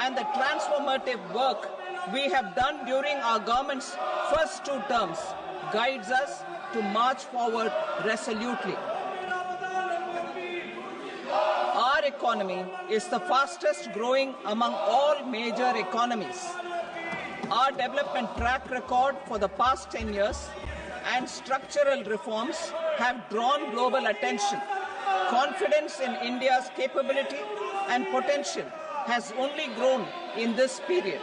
and the transformative work we have done during our government's first 2 terms guides us to march forward resolutely. Our economy is the fastest growing among all major economies. Our development track record for the past 10 years and structural reforms have drawn global attention. Confidence in India's capability and potential has only grown in this period.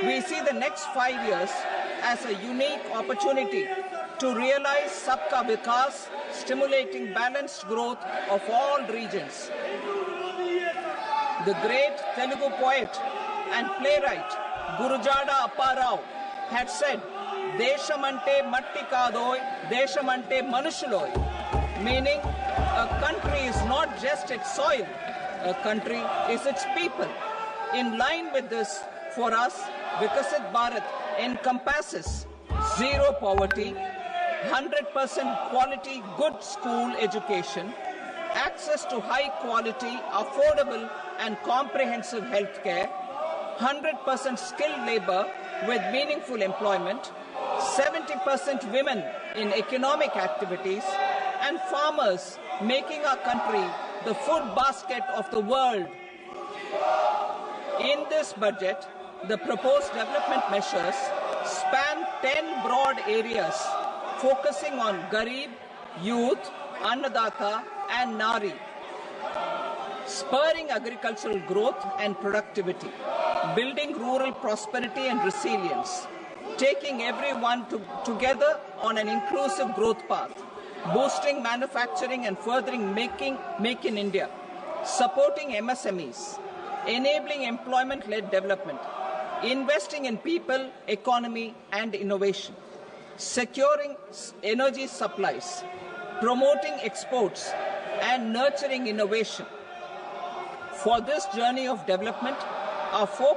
We see the next 5 years as a unique opportunity to realize Sabka Vikas, stimulating balanced growth of all regions. The great Telugu poet and playwright Gurujada Apparao had said, "Deshamante matti kadoy, deshamante manushuloy," meaning a country is not just its soil, a country is its people. In line with this, for us, Vikasit Bharat encompasses zero poverty, 100% quality good school education, access to high quality, affordable and comprehensive health care, 100% skilled labor with meaningful employment, 70% women in economic activities, and farmers making our country the food basket of the world. In this budget, the proposed development measures span 10 broad areas, focusing on Garib, youth, Annadata, and Nari, spurring agricultural growth and productivity, building rural prosperity and resilience, taking everyone together on an inclusive growth path, boosting manufacturing and furthering Make in India, supporting MSMEs, enabling employment-led development, investing in people, economy, and innovation, securing energy supplies, promoting exports, and nurturing innovation. For this journey of development, our 4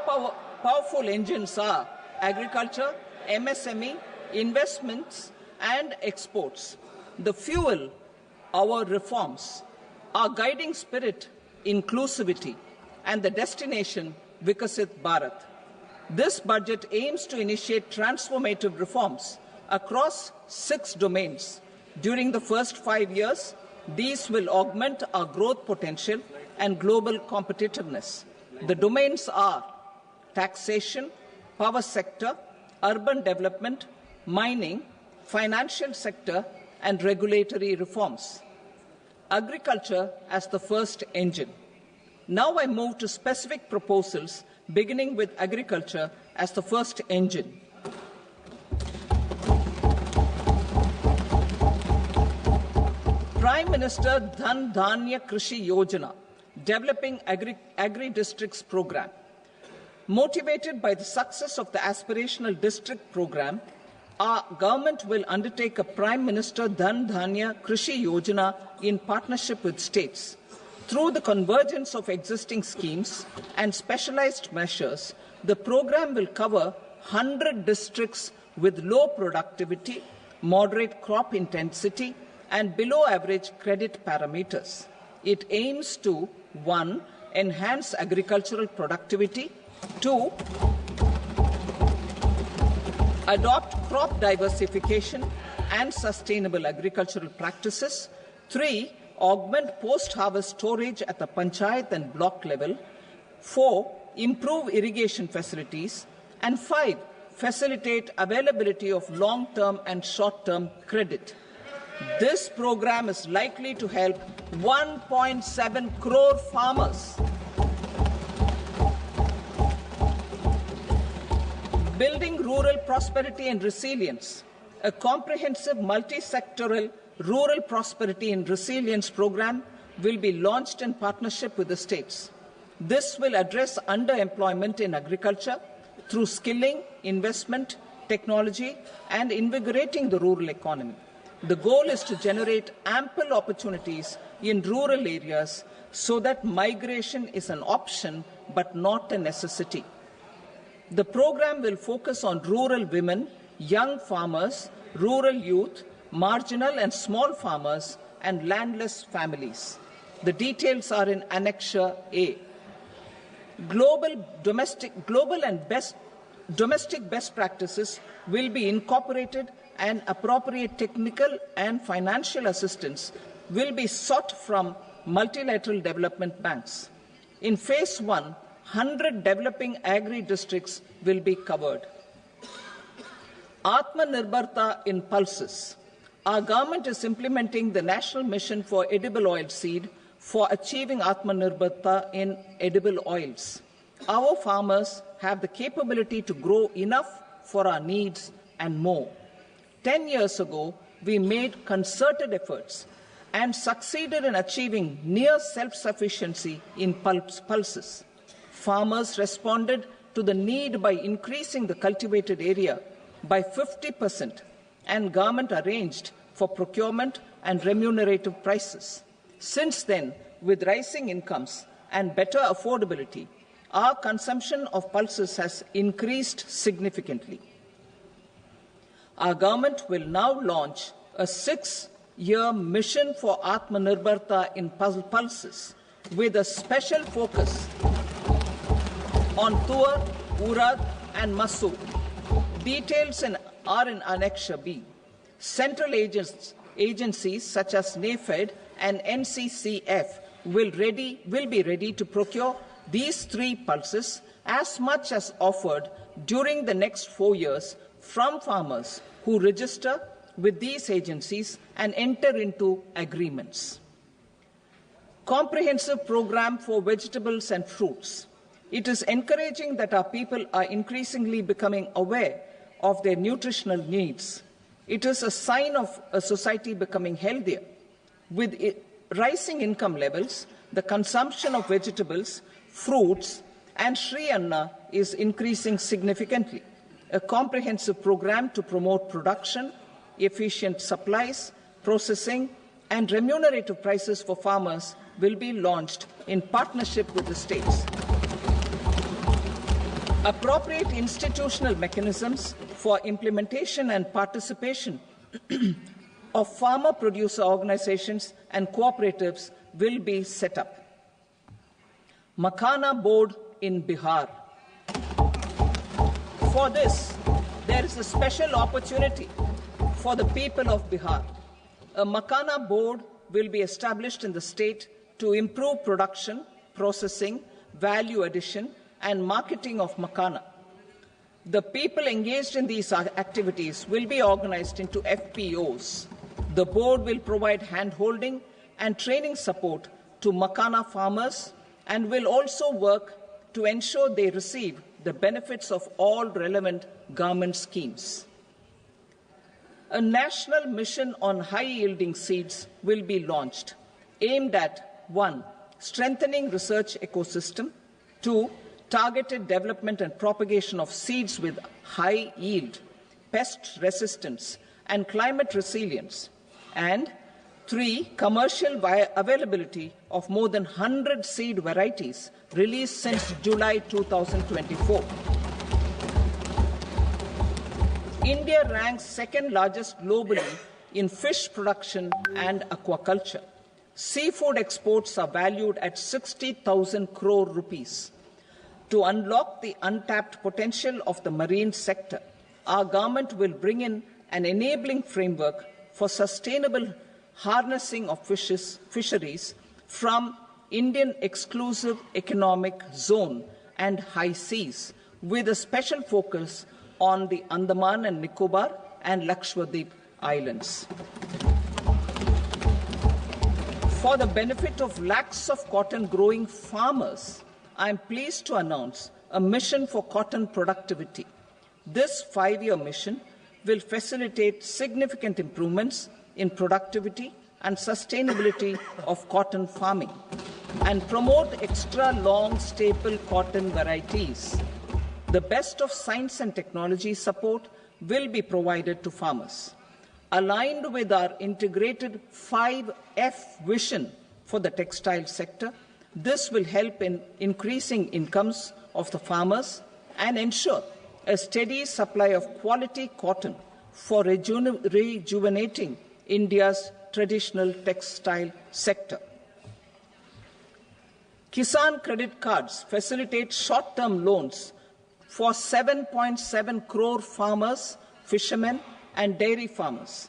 powerful engines are agriculture, MSME, investments, and exports. The fuel, our reforms, our guiding spirit, inclusivity, and the destination, Vikasit Bharat. This budget aims to initiate transformative reforms across 6 domains. During the first 5 years, these will augment our growth potential and global competitiveness. The domains are taxation, power sector, urban development, mining, financial sector, and regulatory reforms. Agriculture as the first engine. Now I move to specific proposals, beginning with agriculture as the first engine. Prime Minister Dhan Dhanya Krishi Yojana, Developing Agri-Districts Program. Motivated by the success of the Aspirational District Program, our government will undertake a Prime Minister Dhan Dhanya Krishi Yojana in partnership with states. Through the convergence of existing schemes and specialized measures, the program will cover 100 districts with low productivity, moderate crop intensity, and below average credit parameters. It aims to 1. Enhance agricultural productivity, 2. Adopt crop diversification and sustainable agricultural practices, 3. Augment post-harvest storage at the panchayat and block level, 4. Improve irrigation facilities, and 5. Facilitate availability of long-term and short-term credit. This program is likely to help 1.7 crore farmers. Building rural prosperity and resilience. A comprehensive multi-sectoral rural prosperity and resilience program will be launched in partnership with the states. This will address underemployment in agriculture through skilling, investment, technology, and invigorating the rural economy. The goal is to generate ample opportunities in rural areas so that migration is an option but not a necessity. The program will focus on rural women, young farmers, rural youth, marginal and small farmers, and landless families. The details are in Annexure A. Domestic best practices will be incorporated, and appropriate technical and financial assistance will be sought from multilateral development banks. In phase 1, 100 developing agri-districts will be covered. Atmanirbharta in pulses. Our government is implementing the National Mission for Edible Oil Seed for achieving Atmanirbharta in edible oils. Our farmers have the capability to grow enough for our needs and more. 10 years ago, we made concerted efforts and succeeded in achieving near self-sufficiency in pulses. Farmers responded to the need by increasing the cultivated area by 50%, and government arranged for procurement and remunerative prices. Since then, with rising incomes and better affordability, our consumption of pulses has increased significantly. Our government will now launch a 6-year mission for Atmanirbharta in pulses with a special focus on Tuar, Urad and Masoor. Details are in Annexure B. Central agencies such as NAFED and NCCF will be ready to procure these 3 pulses as much as offered during the next 4 years from farmers who register with these agencies and enter into agreements. Comprehensive program for vegetables and fruits. It is encouraging that our people are increasingly becoming aware of their nutritional needs. It is a sign of a society becoming healthier. With rising income levels, the consumption of vegetables, fruits, and Sri Anna is increasing significantly. A comprehensive program to promote production, efficient supplies, processing, and remunerative prices for farmers will be launched in partnership with the states. Appropriate institutional mechanisms for implementation and participation of farmer producer organizations and cooperatives will be set up. Makhana board in Bihar. For this, there is a special opportunity for the people of Bihar. A Makhana board will be established in the state to improve production, processing, value addition, and marketing of Makhana. The people engaged in these activities will be organized into FPOs. The board will provide hand-holding and training support to Makhana farmers and will also work to ensure they receive the benefits of all relevant government schemes. A national mission on high-yielding seeds will be launched, aimed at 1. Strengthening research ecosystem, 2. Targeted development and propagation of seeds with high yield, pest resistance, and climate resilience, and 3. Commercial availability of more than 100 seed varieties released since July 2024. India ranks second largest globally in fish production and aquaculture. Seafood exports are valued at 60,000 crore rupees. To unlock the untapped potential of the marine sector, our government will bring in an enabling framework for sustainable harnessing of fisheries from Indian Exclusive Economic Zone and high seas, with a special focus on the Andaman and Nicobar and Lakshadweep Islands. For the benefit of lakhs of cotton growing farmers, I am pleased to announce a mission for cotton productivity. This 5-year mission will facilitate significant improvements in productivity and sustainability of cotton farming and promote extra long staple cotton varieties. The best of science and technology support will be provided to farmers. Aligned with our integrated 5F vision for the textile sector, this will help in increasing incomes of the farmers and ensure a steady supply of quality cotton for rejuvenating India's traditional textile sector. Kisan credit cards facilitate short-term loans for 7.7 crore farmers, fishermen, and dairy farmers.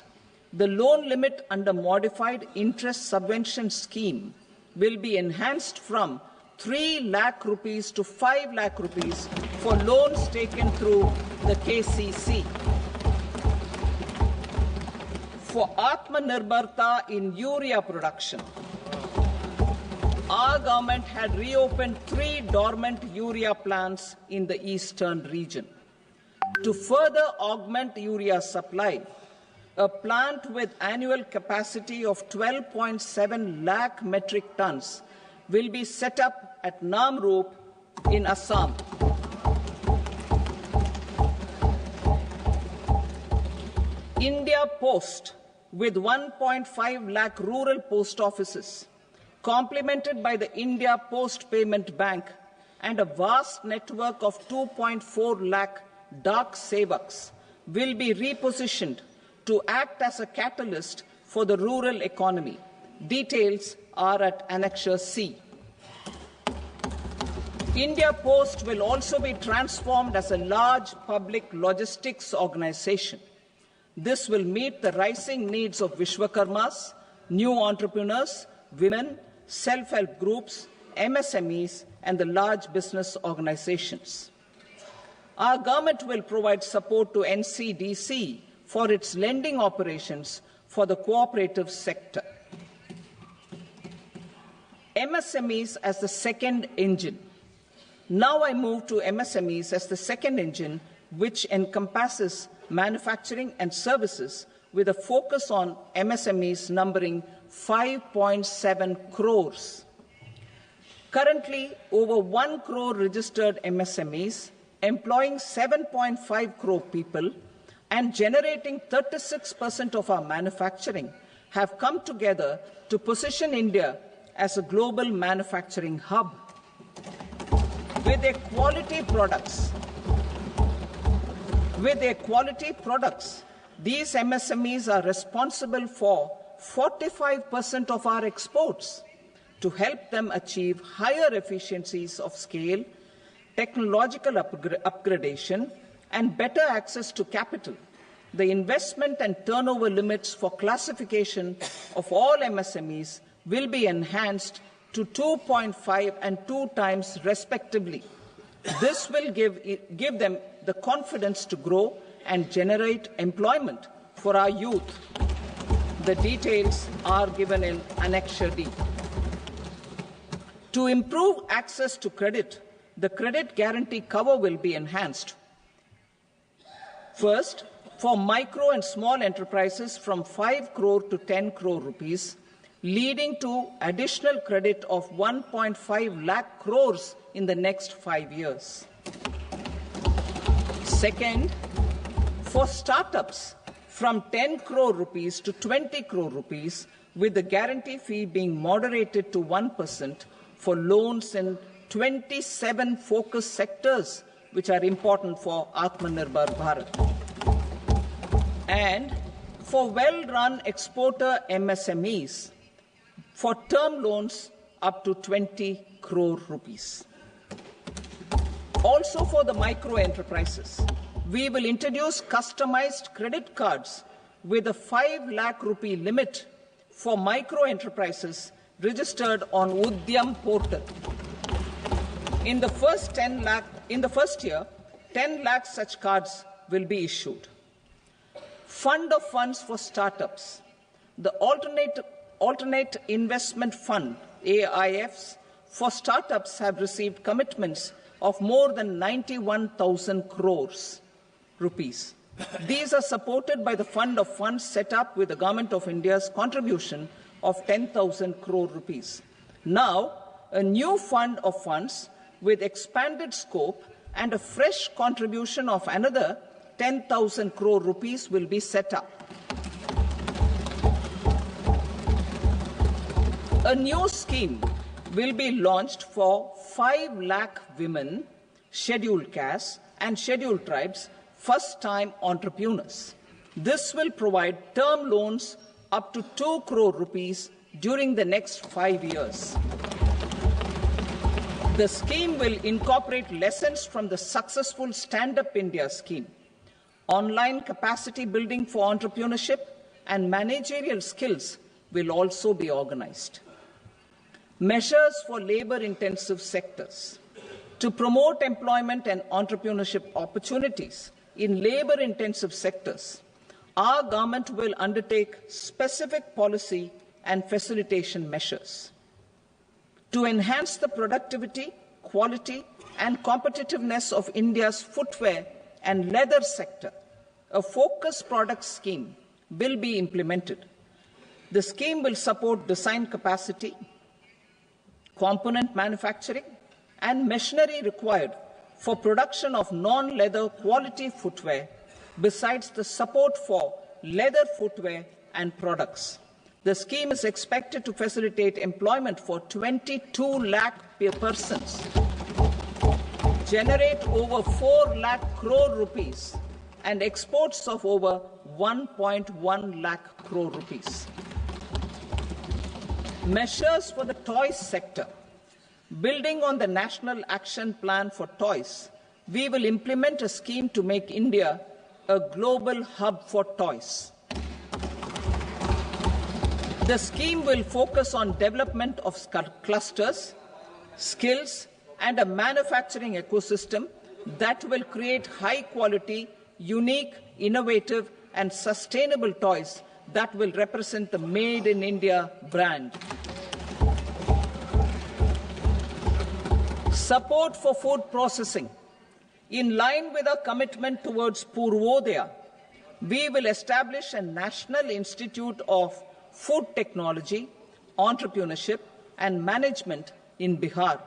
The loan limit under modified interest subvention scheme will be enhanced from 3 lakh rupees to 5 lakh rupees for loans taken through the KCC. For Atmanirbharta in urea production, our government had reopened 3 dormant urea plants in the eastern region. To further augment urea supply, a plant with annual capacity of 12.7 lakh metric tons will be set up at Namrup in Assam. India Post, with 1.5 lakh rural post offices, complemented by the India Post Payment Bank and a vast network of 2.4 lakh Dak Sevaks, will be repositioned to act as a catalyst for the rural economy. Details are at Annexure C. India Post will also be transformed as a large public logistics organization. This will meet the rising needs of Vishwakarmas, new entrepreneurs, women, self-help groups, MSMEs, and the large business organizations. Our government will provide support to NCDC for its lending operations for the cooperative sector. MSMEs as the second engine. Now I move to MSMEs as the second engine, which encompasses manufacturing and services with a focus on MSMEs numbering 5.7 crores. Currently, over 1 crore registered MSMEs, employing 7.5 crore people and generating 36% of our manufacturing, have come together to position India as a global manufacturing hub. With their quality products, these MSMEs are responsible for 45% of our exports. To help them achieve higher efficiencies of scale, technological upgradation, and better access to capital, the investment and turnover limits for classification of all MSMEs will be enhanced to 2.5 and 2 times respectively. This will give them the confidence to grow and generate employment for our youth. The details are given in Annexure D. To improve access to credit, the credit guarantee cover will be enhanced. First, for micro and small enterprises from 5 crore to 10 crore rupees, leading to additional credit of 1.5 lakh crores in the next 5 years. Second, for startups from 10 crore rupees to 20 crore rupees, with the guarantee fee being moderated to 1% for loans in 27 focus sectors which are important for Atmanirbhar Bharat. And for well-run exporter MSMEs, for term loans up to 20 crore rupees. Also for the micro enterprises, we will introduce customized credit cards with a 5 lakh rupee limit for micro enterprises registered on Udyam portal. In the first year, 10 lakh such cards will be issued. Fund of funds for startups. The alternate investment fund, AIFs, for startups have received commitments of more than 91,000 crores rupees. These are supported by the fund of funds set up with the Government of India's contribution of 10,000 crore rupees. Now, a new fund of funds with expanded scope and a fresh contribution of another 10,000 crore rupees will be set up. A new scheme will be launched for 5 lakh women, scheduled castes and scheduled tribes, first-time entrepreneurs. This will provide term loans up to 2 crore rupees during the next 5 years. The scheme will incorporate lessons from the successful Stand Up India scheme. Online capacity building for entrepreneurship and managerial skills will also be organized. Measures for labor-intensive sectors. To promote employment and entrepreneurship opportunities in labor-intensive sectors, our government will undertake specific policy and facilitation measures. To enhance the productivity, quality, and competitiveness of India's footwear and leather sector, a focused product scheme will be implemented. The scheme will support design capacity, component manufacturing, and machinery required for production of non-leather quality footwear, besides the support for leather footwear and products. The scheme is expected to facilitate employment for 22 lakh persons, generate over 4 lakh crore rupees, and exports of over 1.1 lakh crore rupees. Measures for the toys sector. Building on the National Action Plan for Toys, we will implement a scheme to make India a global hub for toys. The scheme will focus on development of clusters, skills, and a manufacturing ecosystem that will create high-quality, unique, innovative, and sustainable toys that will represent the Made in India brand. Support for food processing. In line with our commitment towards Purvodaya, we will establish a National Institute of Food Technology, Entrepreneurship and Management in Bihar.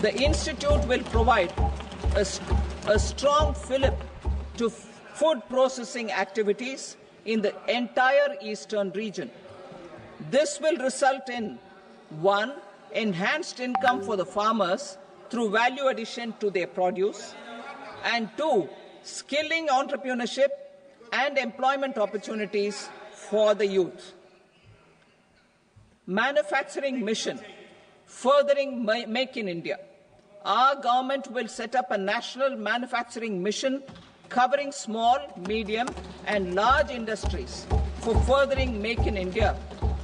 The institute will provide a strong fillip to food processing activities in the entire eastern region. This will result in 1. Enhanced income for the farmers through value addition to their produce, and 2. Skilling entrepreneurship and employment opportunities for the youth. Manufacturing mission, furthering Make in India. Our government will set up a national manufacturing mission covering small, medium, and large industries for furthering Make in India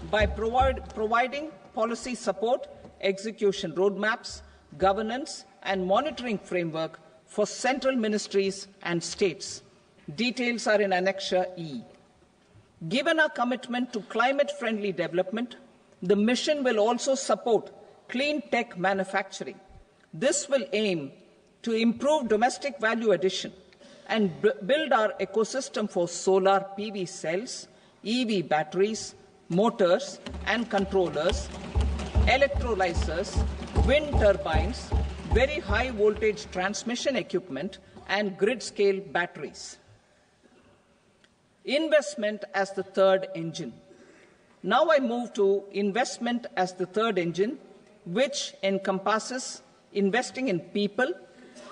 by providing policy support, execution roadmaps, governance, and monitoring framework for central ministries and states. Details are in Annexure E. Given our commitment to climate-friendly development, the mission will also support clean tech manufacturing. This will aim to improve domestic value addition and build our ecosystem for solar PV cells, EV batteries, motors and controllers, electrolyzers, wind turbines, very high voltage transmission equipment, and grid-scale batteries. Investment as the third engine. Now I move to investment as the third engine, which encompasses investing in people,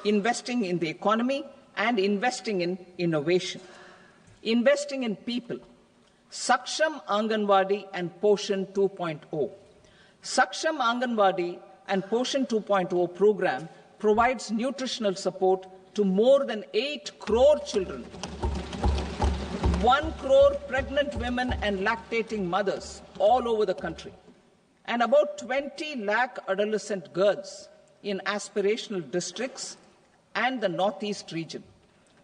investing in the economy, and investing in innovation. Investing in people. Saksham Anganwadi and Poshan 2.0. Saksham Anganwadi and Poshan 2.0 program provides nutritional support to more than 8 crore children, 1 crore pregnant women and lactating mothers all over the country, and about 20 lakh adolescent girls in aspirational districts and the Northeast region.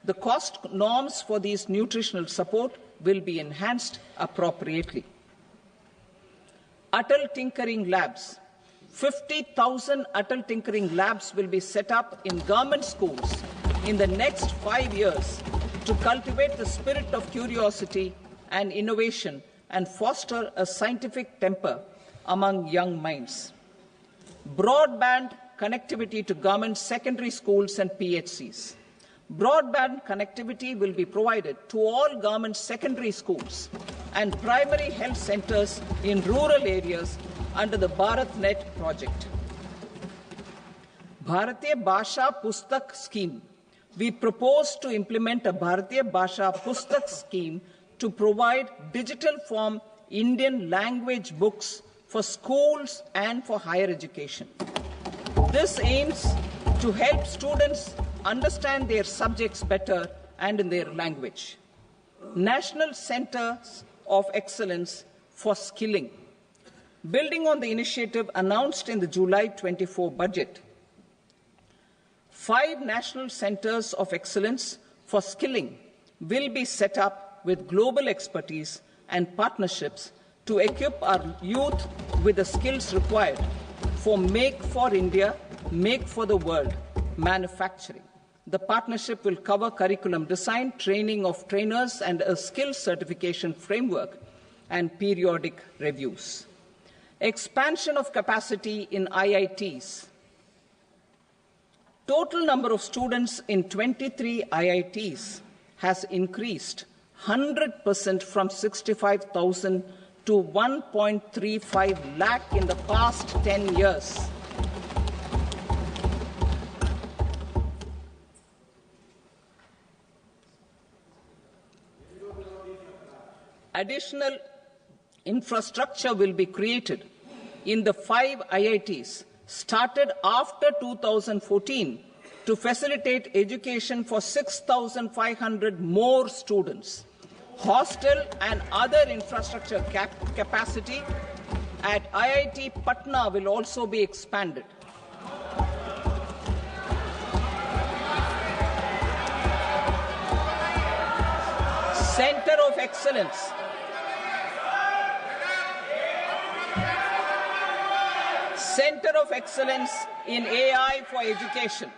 The cost norms for these nutritional support will be enhanced appropriately. Atal Tinkering Labs. 50,000 Atal Tinkering Labs will be set up in government schools in the next 5 years to cultivate the spirit of curiosity and innovation and foster a scientific temper among young minds. Broadband connectivity to government secondary schools and PHCs. Broadband connectivity will be provided to all government secondary schools and primary health centers in rural areas under the BharatNet project. Bharatiya Bhasha Pustak Scheme. We propose to implement a Bharatiya Bhasha Pustak scheme to provide digital form Indian language books for schools and for higher education. This aims to help students understand their subjects better and in their language. National Centers of Excellence for Skilling. Building on the initiative announced in the July 24 budget, 5 national centers of excellence for skilling will be set up with global expertise and partnerships to equip our youth with the skills required for Make for India, Make for the World manufacturing. The partnership will cover curriculum design, training of trainers, and a skills certification framework and periodic reviews. Expansion of capacity in IITs. Total number of students in 23 IITs has increased 100% from 65,000 to 1.35 lakh in the past 10 years. Additional infrastructure will be created in the 5 IITs started after 2014 to facilitate education for 6,500 more students. Hostel and other infrastructure capacity at IIT Patna will also be expanded. Center of Excellence. Center of Excellence in AI for Education.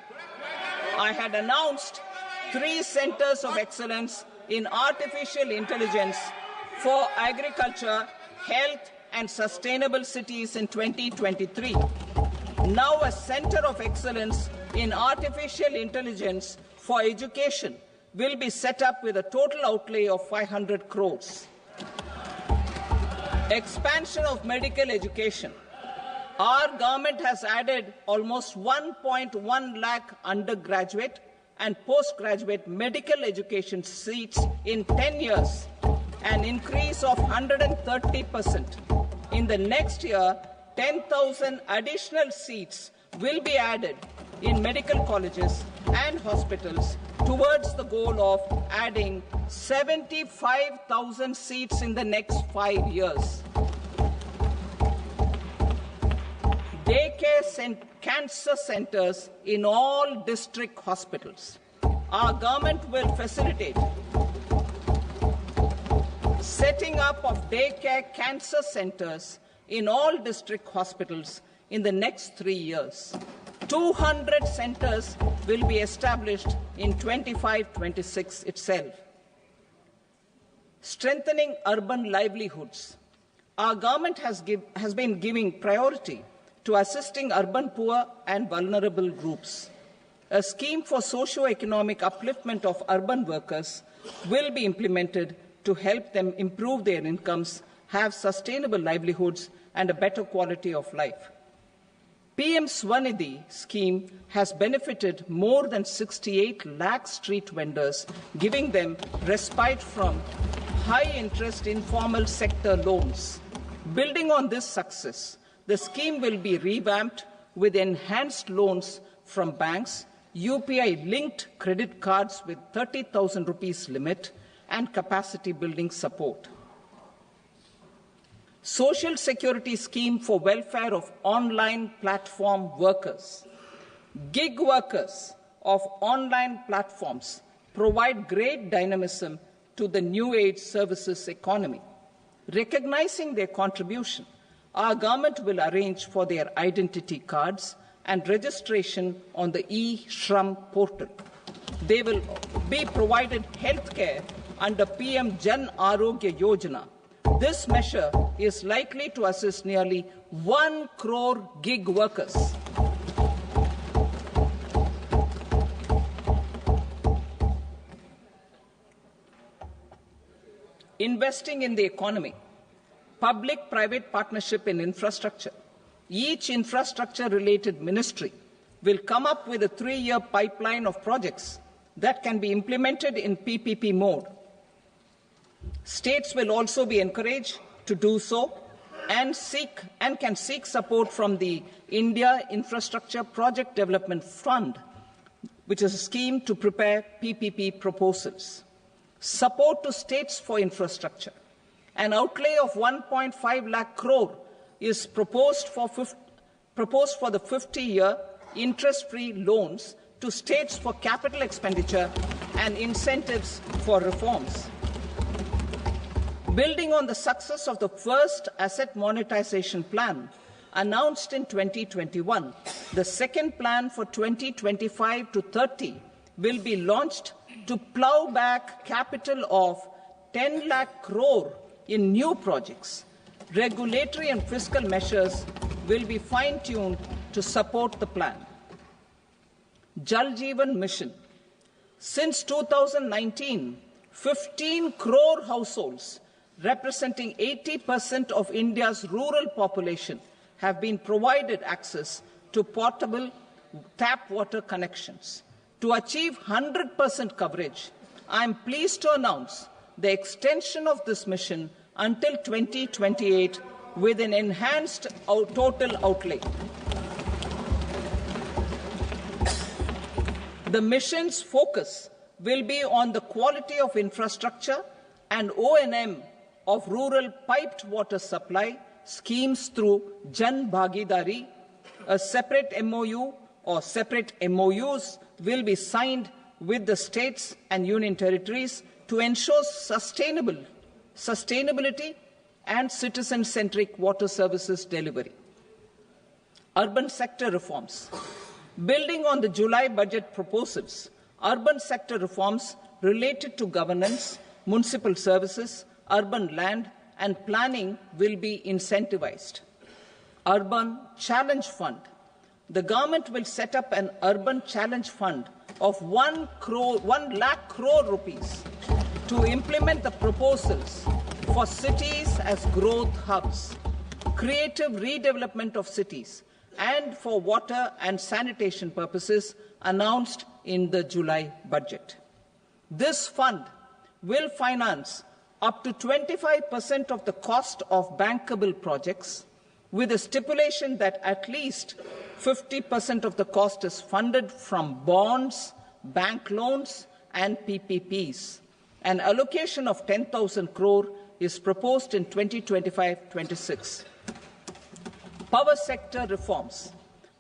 I had announced 3 centers of excellence in artificial intelligence for agriculture, health, and sustainable cities in 2023. Now a center of excellence in artificial intelligence for education will be set up with a total outlay of 500 crores. Expansion of medical education. Our government has added almost 1.1 lakh undergraduate and postgraduate medical education seats in 10 years, an increase of 130%. In the next year, 10,000 additional seats will be added in medical colleges and hospitals towards the goal of adding 75,000 seats in the next 5 years. Daycare cancer centers in all district hospitals. Our government will facilitate setting up of daycare cancer centers in all district hospitals in the next 3 years. 200 centers will be established in 25-26 itself. Strengthening urban livelihoods. Our government has been giving priority to assisting urban poor and vulnerable groups. A scheme for socio-economic upliftment of urban workers will be implemented to help them improve their incomes, have sustainable livelihoods, and a better quality of life. PM Swanidhi scheme has benefited more than 68 lakh street vendors, giving them respite from high-interest informal sector loans. Building on this success, the scheme will be revamped with enhanced loans from banks, UPI-linked credit cards with 30,000 rupees limit, and capacity building support. Social Security Scheme for welfare of online platform workers. Gig workers of online platforms provide great dynamism to the new age services economy. Recognizing their contribution, our government will arrange for their identity cards and registration on the e-Shram portal. They will be provided health care under PM Jan Arogya Yojana. This measure is likely to assist nearly 1 crore gig workers. Investing in the economy. Public-private partnership in infrastructure. Each infrastructure-related ministry will come up with a 3-year pipeline of projects that can be implemented in PPP mode. States will also be encouraged to do so. and can seek support from the India Infrastructure Project Development Fund, which is a scheme to prepare PPP proposals. Support to states for infrastructure. An outlay of 1.5 lakh crore is proposed for the 50-year interest-free loans to states for capital expenditure and incentives for reforms. Building on the success of the first asset monetization plan announced in 2021, the second plan for 2025 to 30 will be launched to plough back capital of 10 lakh crore in new projects. Regulatory and fiscal measures will be fine-tuned to support the plan. Jal Jeevan Mission. Since 2019, 15 crore households, representing 80% of India's rural population, have been provided access to portable tap water connections. To achieve 100% coverage, I am pleased to announce the extension of this mission until 2028 with an enhanced total outlay. The mission's focus will be on the quality of infrastructure and O&M of rural piped water supply schemes through Jan Bhagidari. A separate MOU or separate MOUs will be signed with the states and union territories to ensure sustainability and citizen-centric water services delivery. Urban sector reforms. Building on the July budget proposals, urban sector reforms related to governance, municipal services, urban land and planning will be incentivized. Urban Challenge Fund. The government will set up an urban challenge fund of 1 lakh crore rupees to implement the proposals for cities as growth hubs, creative redevelopment of cities, and for water and sanitation purposes announced in the July budget. This fund will finance up to 25% of the cost of bankable projects, with a stipulation that at least 50% of the cost is funded from bonds, bank loans, and PPPs. An allocation of 10,000 crore is proposed in 2025-26. Power sector reforms.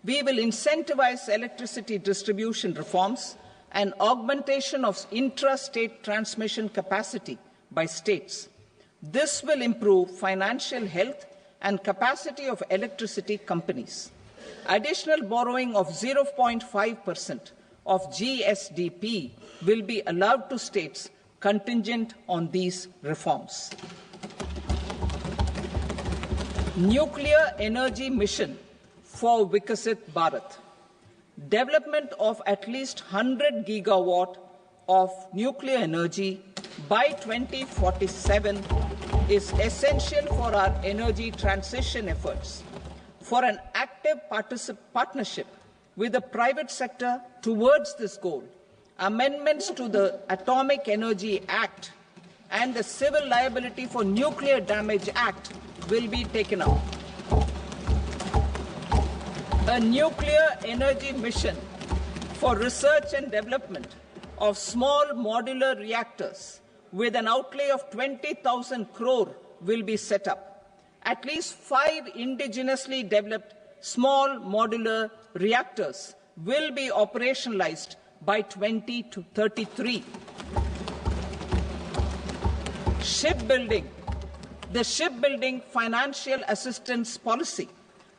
We will incentivize electricity distribution reforms and augmentation of intra-state transmission capacity by states. This will improve financial health and capacity of electricity companies. Additional borrowing of 0.5% of GSDP will be allowed to states contingent on these reforms. Nuclear energy mission for Vikasit Bharat. Development of at least 100 gigawatt of nuclear energy by 2047 is essential for our energy transition efforts. For an active partnership with the private sector towards this goal, amendments to the Atomic Energy Act and the Civil Liability for Nuclear Damage Act will be taken up. A nuclear energy mission for research and development of small modular reactors with an outlay of 20,000 crore will be set up. At least 5 indigenously developed small modular reactors will be operationalized by 2033. Shipbuilding. The shipbuilding financial assistance policy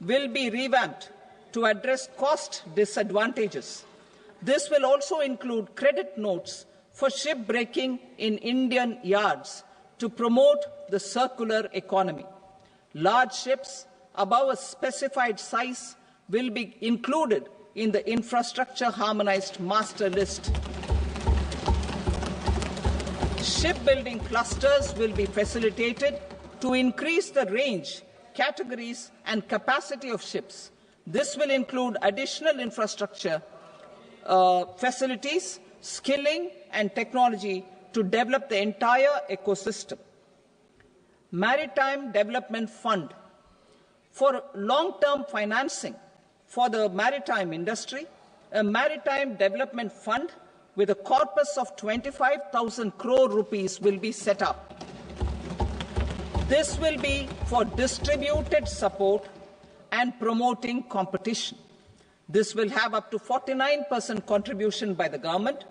will be revamped to address cost disadvantages. This will also include credit notes for shipbreaking in Indian yards to promote the circular economy. Large ships above a specified size will be included in the infrastructure harmonized master list. Shipbuilding clusters will be facilitated to increase the range, categories, and capacity of ships. This will include additional infrastructure, facilities, skilling, and technology to develop the entire ecosystem. Maritime Development Fund For long-term financing for the maritime industry, a maritime development fund with a corpus of 25,000 crore rupees will be set up. This will be for distributed support and promoting competition. This will have up to 49% contribution by the government,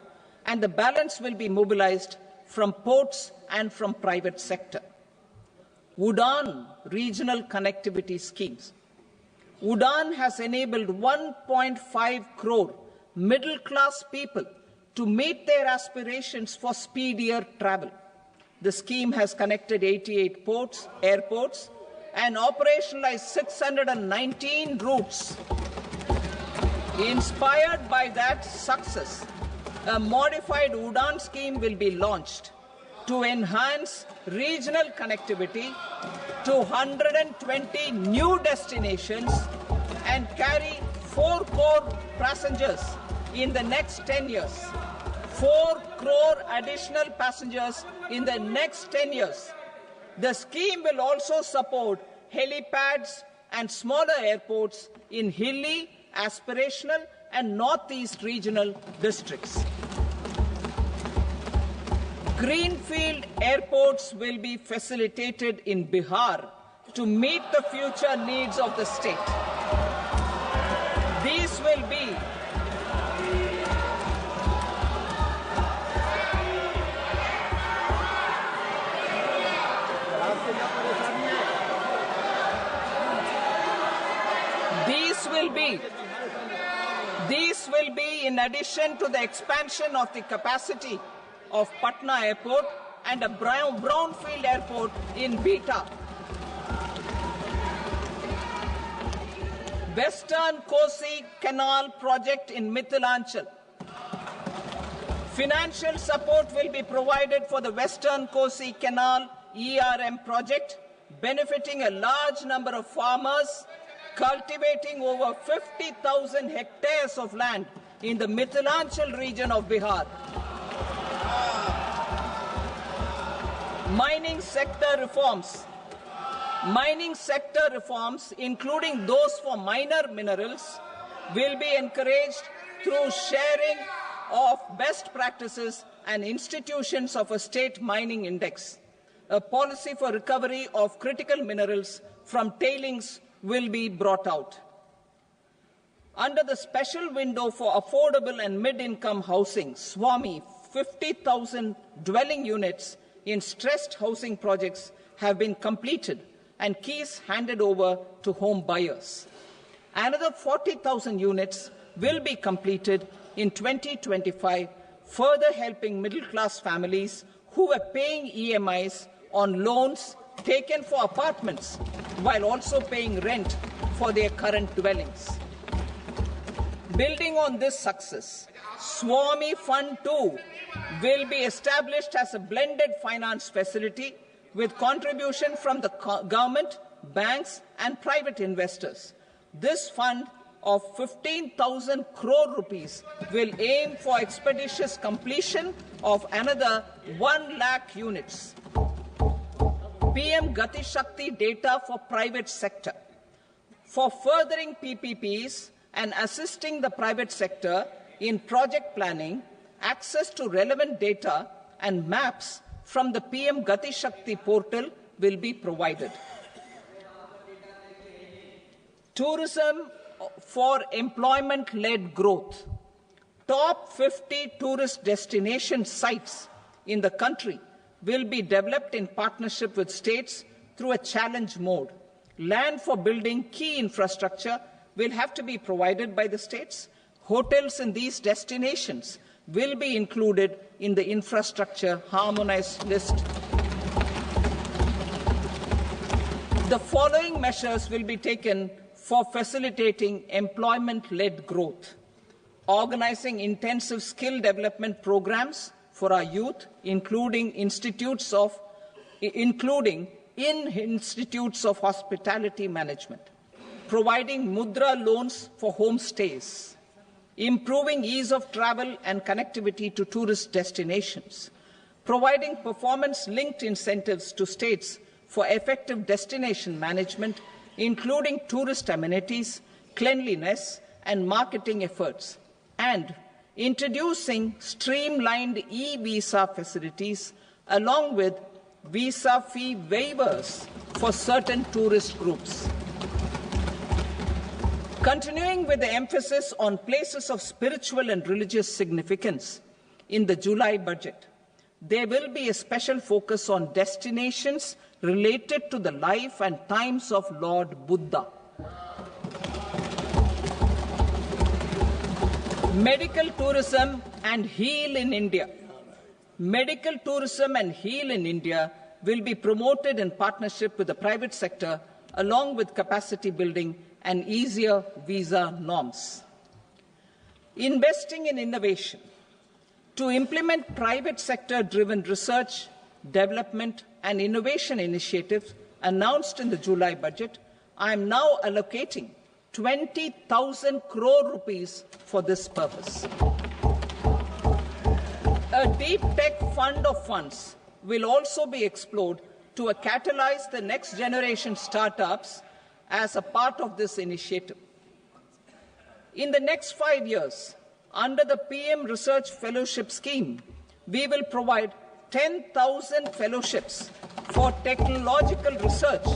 and the balance will be mobilized from ports and from private sector. UDAN regional connectivity schemes. UDAN has enabled 1.5 crore middle-class people to meet their aspirations for speedier travel. The scheme has connected 88 airports, and operationalized 619 routes. Inspired by that success, a modified UDAN scheme will be launched to enhance regional connectivity to 120 new destinations and carry 4 crore passengers in the next 10 years. 4 crore additional passengers in the next 10 years. The scheme will also support helipads and smaller airports in hilly, aspirational and northeast regional districts. Greenfield airports will be facilitated in Bihar to meet the future needs of the state. These will be These will be in addition to the expansion of the capacity of Patna Airport and a brownfield airport in Beta. Western Kosi Canal project in Mithilanchal. Financial support will be provided for the Western Kosi Canal ERM project, benefiting a large number of farmers, cultivating over 50,000 hectares of land in the Mithilanchal region of Bihar. Mining sector reforms. Mining sector reforms, including those for minor minerals, will be encouraged through sharing of best practices and institutions of a state mining index. A policy for recovery of critical minerals from tailings will be brought out. Under the special window for affordable and mid-income housing, SWAMI, 50,000 dwelling units in stressed housing projects have been completed and keys handed over to home buyers. Another 40,000 units will be completed in 2025, further helping middle-class families who were paying EMIs on loans taken for apartments while also paying rent for their current dwellings. Building on this success, SWAMI Fund 2 will be established as a blended finance facility with contribution from the government, banks and private investors. This fund of 15,000 crore rupees will aim for expeditious completion of another 1 lakh units. PM Gati Shakti data for private sector. For furthering PPPs and assisting the private sector in project planning, access to relevant data and maps from the PM Gati Shakti portal will be provided. Tourism for employment-led growth. Top 50 tourist destination sites in the country will be developed in partnership with states through a challenge mode. Land for building key infrastructure will have to be provided by the states. Hotels in these destinations will be included in the infrastructure harmonized list. The following measures will be taken for facilitating employment-led growth. Organizing intensive skill development programs for our youth, including in institutes of hospitality management, providing mudra loans for homestays, improving ease of travel and connectivity to tourist destinations, providing performance-linked incentives to states for effective destination management, including tourist amenities, cleanliness, and marketing efforts, and introducing streamlined e-visa facilities along with visa fee waivers for certain tourist groups. Continuing with the emphasis on places of spiritual and religious significance, in the July budget, there will be a special focus on destinations related to the life and times of Lord Buddha. Medical tourism and heal in India. Medical tourism and heal in India will be promoted in partnership with the private sector, along with capacity building and easier visa norms. Investing in innovation. To implement private sector-driven research, development and innovation initiatives announced in the July budget, I am now allocating 20,000 crore rupees for this purpose. A deep tech fund of funds will also be explored to catalyze the next generation startups as a part of this initiative. In the next 5 years, under the PM Research Fellowship Scheme, we will provide 10,000 fellowships for technological research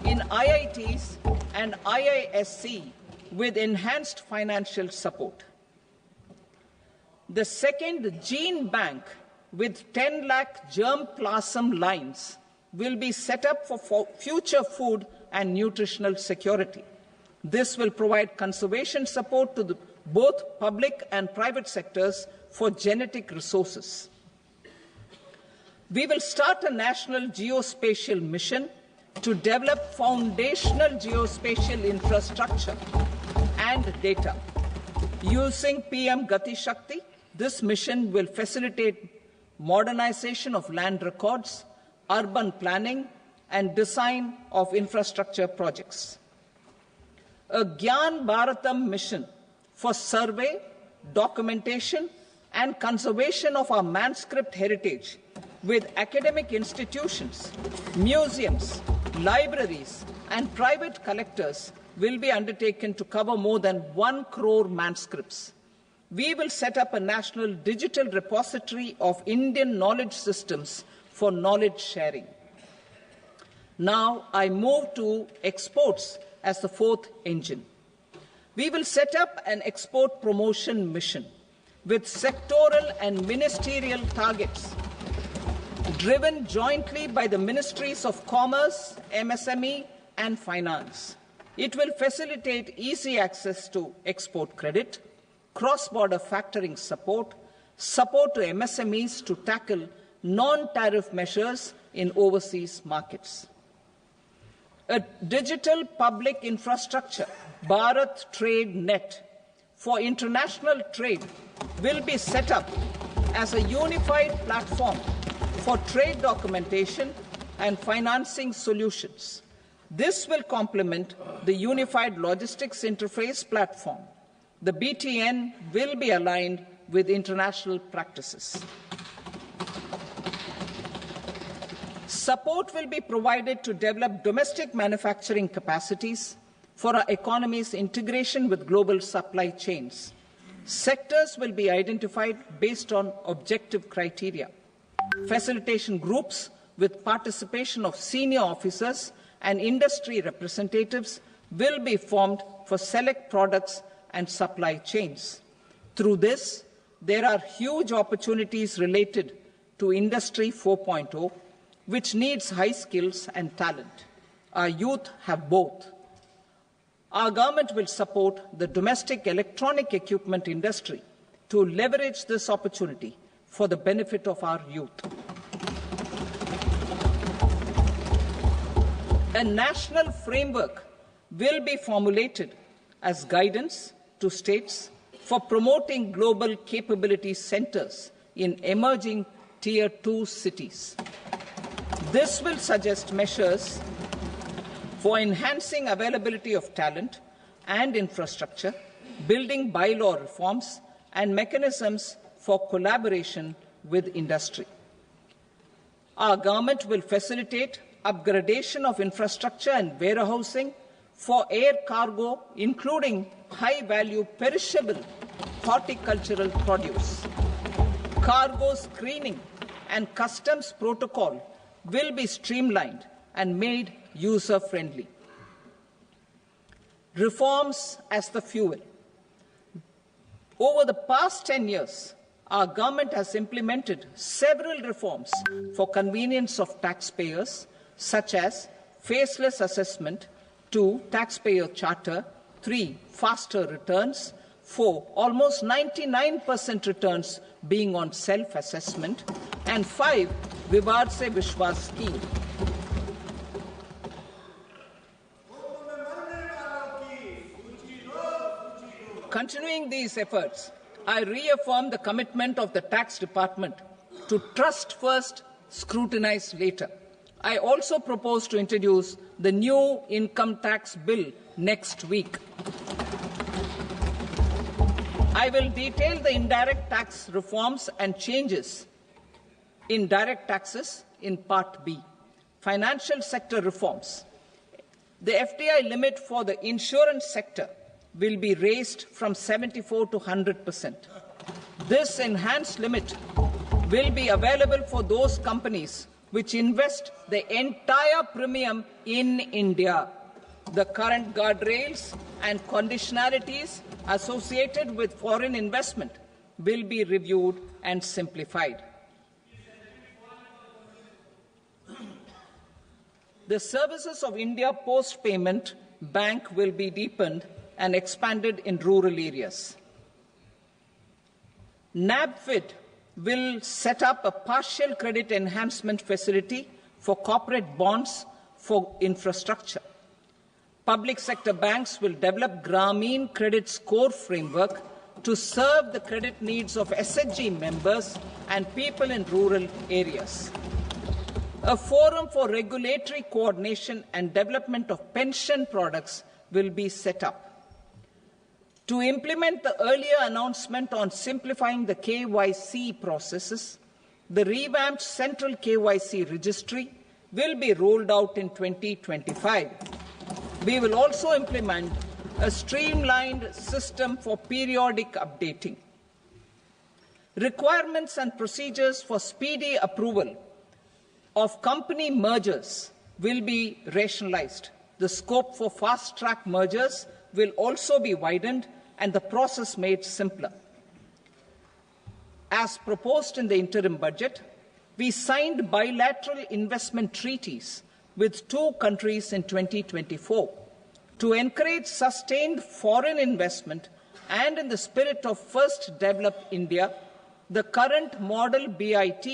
in IITs and IISc with enhanced financial support. The second gene bank with 10 lakh germplasm lines will be set up for future food and nutritional security. This will provide conservation support to both public and private sectors for genetic resources. We will start a national geospatial mission to develop foundational geospatial infrastructure and data. Using PM Gati Shakti, this mission will facilitate modernization of land records, urban planning, and design of infrastructure projects. A Gyan Bharatam mission for survey, documentation, and conservation of our manuscript heritage with academic institutions, museums, libraries, and private collectors will be undertaken to cover more than 1 crore manuscripts. We will set up a national digital repository of Indian knowledge systems for knowledge sharing. Now I move to exports as the fourth engine. We will set up an export promotion mission with sectoral and ministerial targets driven jointly by the Ministries of Commerce, MSME, and Finance. It will facilitate easy access to export credit, cross-border factoring support, support to MSMEs to tackle non-tariff measures in overseas markets. A digital public infrastructure, Bharat Trade Net, for international trade will be set up as a unified platform for trade documentation and financing solutions. This will complement the Unified Logistics Interface platform. The BTN will be aligned with international practices. Support will be provided to develop domestic manufacturing capacities for our economy's integration with global supply chains. Sectors will be identified based on objective criteria. Facilitation groups with participation of senior officers and industry representatives will be formed for select products and supply chains. Through this, there are huge opportunities related to Industry 4.0, which needs high skills and talent. Our youth have both. Our government will support the domestic electronic equipment industry to leverage this opportunity for the benefit of our youth. A national framework will be formulated as guidance to states for promoting global capability centers in emerging Tier 2 cities. This will suggest measures for enhancing availability of talent and infrastructure, building bylaw reforms, and mechanisms for collaboration with industry. Our government will facilitate upgradation of infrastructure and warehousing for air cargo, including high-value perishable horticultural produce. Cargo screening and customs protocol will be streamlined and made user-friendly. Reforms as the fuel. Over the past 10 years, our government has implemented several reforms for convenience of taxpayers, such as faceless assessment, 2, taxpayer charter, 3, faster returns, 4, almost 99% returns being on self-assessment, and 5, Vivad Se Vishwas scheme. Continuing these efforts, I reaffirm the commitment of the Tax Department to trust first, scrutinize later. I also propose to introduce the new income tax bill next week. I will detail the indirect tax reforms and changes in direct taxes in Part B. Financial sector reforms. The FDI limit for the insurance sector will be raised from 74 to 100%. This enhanced limit will be available for those companies which invest the entire premium in India. The current guardrails and conditionalities associated with foreign investment will be reviewed and simplified. The services of India Post Payment Bank will be deepened and expanded in rural areas. NABFID will set up a partial credit enhancement facility for corporate bonds for infrastructure. Public sector banks will develop Grameen Credit Score framework to serve the credit needs of SHG members and people in rural areas. A forum for regulatory coordination and development of pension products will be set up. To implement the earlier announcement on simplifying the KYC processes, the revamped Central KYC Registry will be rolled out in 2025. We will also implement a streamlined system for periodic updating. Requirements and procedures for speedy approval of company mergers will be rationalized. The scope for fast-track mergers will also be widened and the process made simpler. As proposed in the interim budget, we signed bilateral investment treaties with 2 countries in 2024 to encourage sustained foreign investment, and in the spirit of First Develop India, the current model BIT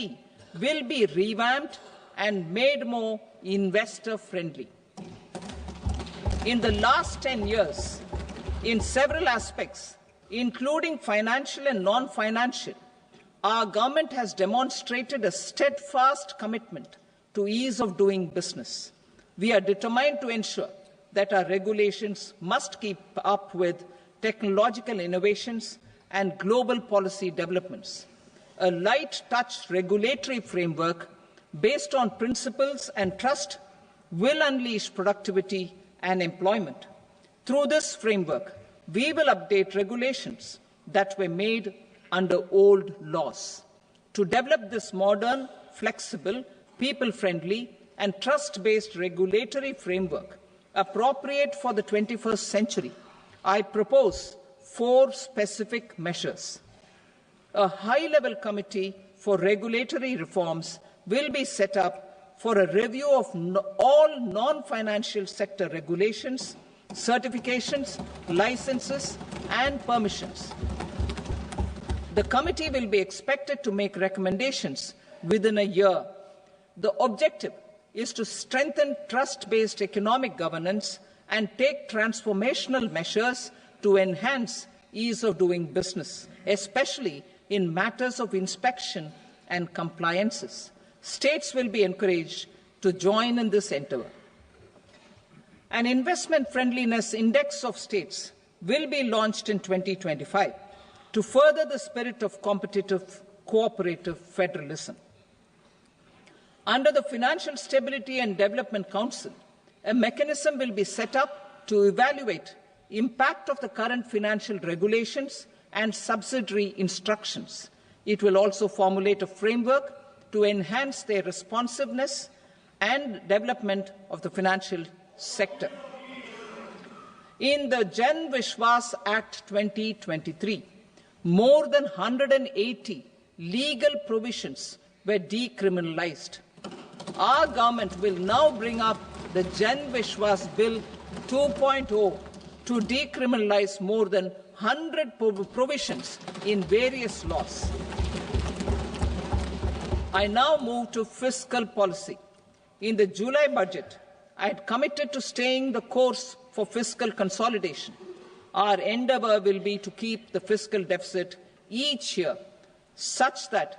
will be revamped and made more investor-friendly. In the last 10 years, in several aspects, including financial and non-financial, our government has demonstrated a steadfast commitment to ease of doing business. We are determined to ensure that our regulations must keep up with technological innovations and global policy developments. A light-touch regulatory framework based on principles and trust will unleash productivity and employment. Through this framework, we will update regulations that were made under old laws. To develop this modern, flexible, people-friendly and trust-based regulatory framework appropriate for the 21st century, I propose 4 specific measures. A high-level committee for regulatory reforms will be set up for a review of all non-financial sector regulations, certifications, licenses, and permissions. The committee will be expected to make recommendations within a year. The objective is to strengthen trust-based economic governance and take transformational measures to enhance ease of doing business, especially in matters of inspection and compliances. States will be encouraged to join in this endeavour. An investment friendliness index of states will be launched in 2025 to further the spirit of competitive, cooperative federalism. Under the Financial Stability and Development Council, a mechanism will be set up to evaluate impact of the current financial regulations and subsidiary instructions. It will also formulate a framework to enhance their responsiveness and development of the financial sector. In the Jan Vishwas Act 2023, more than 180 legal provisions were decriminalized. Our government will now bring up the Jan Vishwas Bill 2.0 to decriminalize more than 100 provisions in various laws. I now move to fiscal policy. In the July budget, I had committed to staying the course for fiscal consolidation. Our endeavour will be to keep the fiscal deficit each year such that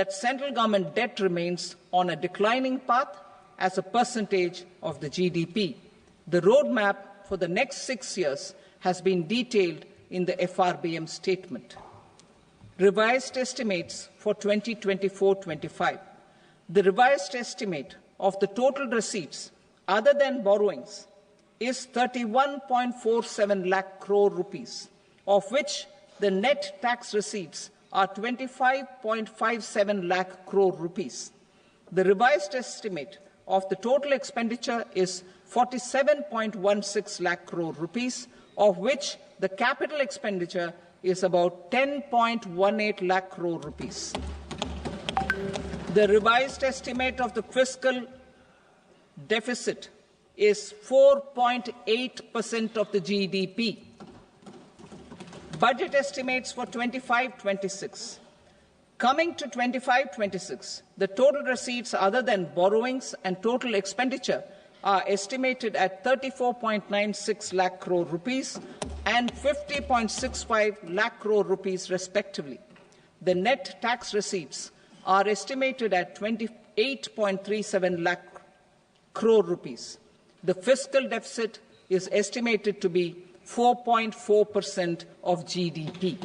central government debt remains on a declining path as a percentage of the GDP. The roadmap for the next 6 years has been detailed in the FRBM statement. Revised estimates for 2024-25. The revised estimate of the total receipts other than borrowings is 31.47 lakh crore rupees, of which the net tax receipts are 25.57 lakh crore rupees. The revised estimate of the total expenditure is 47.16 lakh crore rupees, of which the capital expenditure is about 10.18 lakh crore rupees. The revised estimate of the fiscal deficit is 4.8% of the GDP. Budget estimates for 25-26. Coming to 25-26, the total receipts other than borrowings and total expenditure are estimated at 34.96 lakh crore rupees and 50.65 lakh crore rupees respectively. The net tax receipts are estimated at 28.37 lakh crore rupees. The fiscal deficit is estimated to be 4.4% of GDP.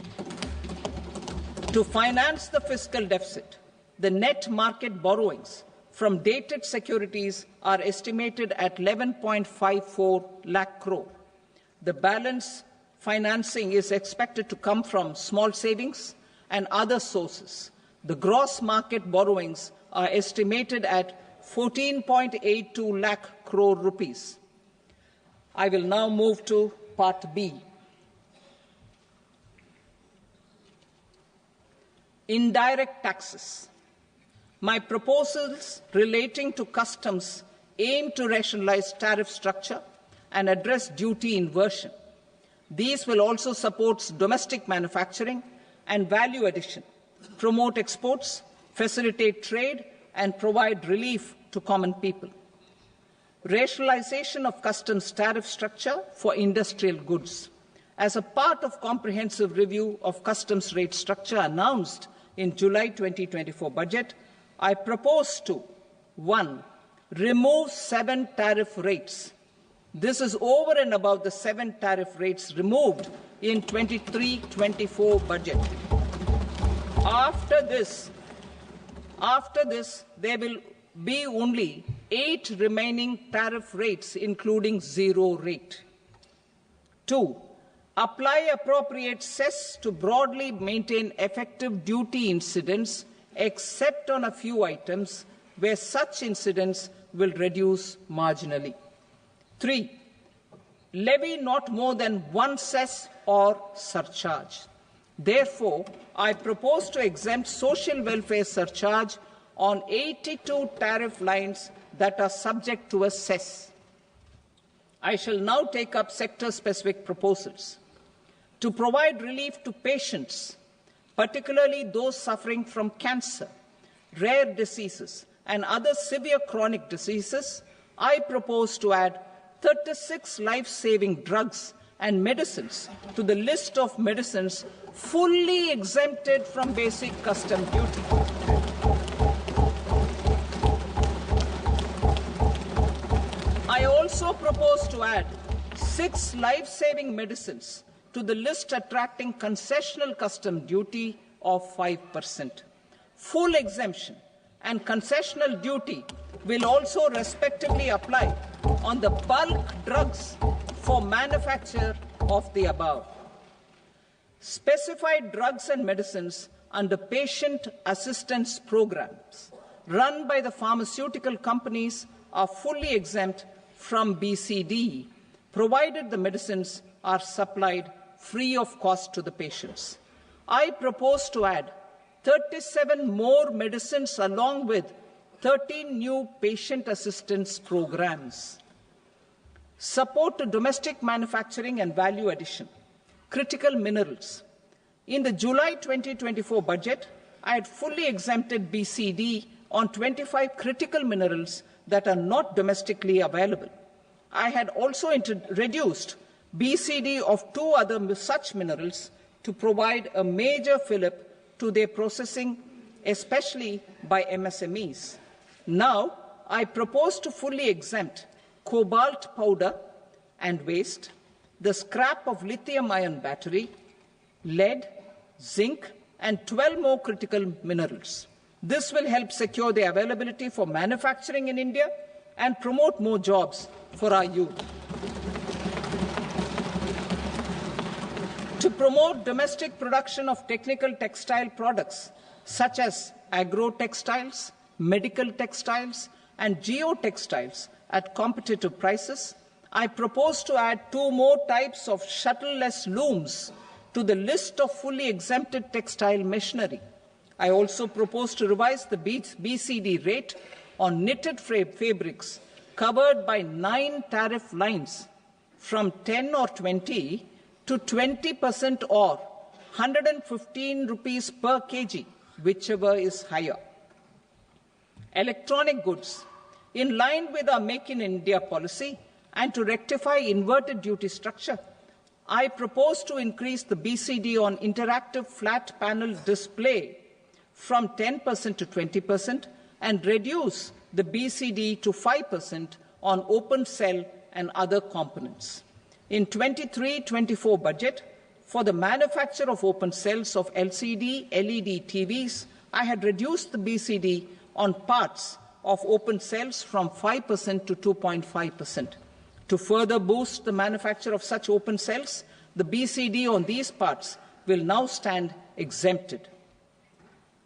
To finance the fiscal deficit, the net market borrowings from dated securities are estimated at 11.54 lakh crore. The balance financing is expected to come from small savings and other sources. The gross market borrowings are estimated at 14.82 lakh crore rupees. I will now move to Part B. Indirect taxes. My proposals relating to customs aim to rationalize tariff structure and address duty inversion. These will also support domestic manufacturing and value addition, promote exports, facilitate trade, and provide relief to common people. Rationalization of customs tariff structure for industrial goods. As a part of comprehensive review of customs rate structure announced in July 2024 budget, I propose to 1. Remove 7 tariff rates. This is over and above the 7 tariff rates removed in 23-24 budget. After this, there will be only 8 remaining tariff rates, including 0 rate. 2. Apply appropriate cess to broadly maintain effective duty incidence, except on a few items where such incidence will reduce marginally. 3. Levy not more than 1 cess or surcharge. Therefore, I propose to exempt social welfare surcharge on 82 tariff lines that are subject to a cess. I shall now take up sector-specific proposals. To provide relief to patients, particularly those suffering from cancer, rare diseases, and other severe chronic diseases, I propose to add 36 life-saving drugs and medicines to the list of medicines fully exempted from basic custom duty. I also propose to add 6 life-saving medicines to the list attracting concessional custom duty of 5%. Full exemption and concessional duty will also respectively apply on the bulk drugs for manufacture of the above. Specified drugs and medicines under patient assistance programs run by the pharmaceutical companies are fully exempt from BCD, provided the medicines are supplied free of cost to the patients. I propose to add 37 more medicines along with 13 new patient assistance programs. Support to domestic manufacturing and value addition. Critical minerals. In the July 2024 budget, I had fully exempted BCD on 25 critical minerals that are not domestically available. I had also reduced BCD of 2 other such minerals to provide a major fillip to their processing, especially by MSMEs. Now, I propose to fully exempt cobalt powder and waste, the scrap of lithium-ion battery, lead, zinc, and 12 more critical minerals. This will help secure their availability for manufacturing in India and promote more jobs for our youth. To promote domestic production of technical textile products such as agro-textiles, medical textiles, and geotextiles at competitive prices, I propose to add 2 more types of shuttle-less looms to the list of fully exempted textile machinery. I also propose to revise the BCD rate on knitted fabrics covered by 9 tariff lines from 10 or 20 to 20% or 115 rupees per kg, whichever is higher. Electronic goods. In line with our Make in India policy and to rectify inverted duty structure, I propose to increase the BCD on interactive flat panel display from 10% to 20% and reduce the BCD to 5% on open cell and other components. In 23-24 budget, for the manufacture of open cells of LCD, LED TVs, I had reduced the BCD on parts of open cells from 5% to 2.5%. To further boost the manufacture of such open cells, the BCD on these parts will now stand exempted.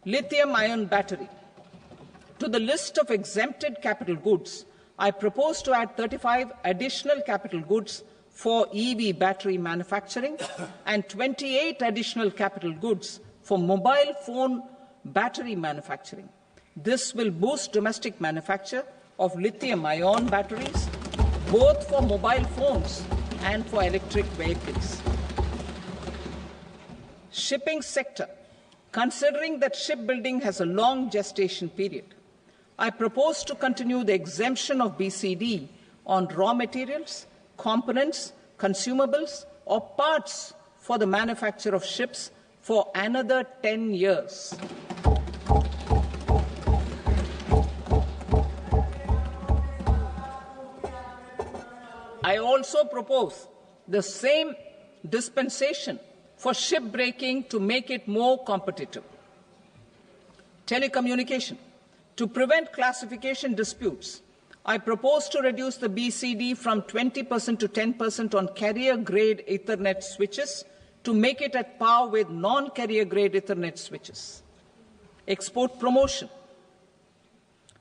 Lithium-ion battery. To the list of exempted capital goods, I propose to add 35 additional capital goods for EV battery manufacturing and 28 additional capital goods for mobile phone battery manufacturing. This will boost domestic manufacture of lithium-ion batteries, both for mobile phones and for electric vehicles. Shipping sector. Considering that shipbuilding has a long gestation period, I propose to continue the exemption of BCD on raw materials, components, consumables, or parts for the manufacture of ships for another 10 years. I also propose the same dispensation for shipbreaking to make it more competitive. Telecommunication. To prevent classification disputes, I propose to reduce the BCD from 20% to 10% on carrier-grade Ethernet switches to make it at par with non-carrier-grade Ethernet switches. Export promotion.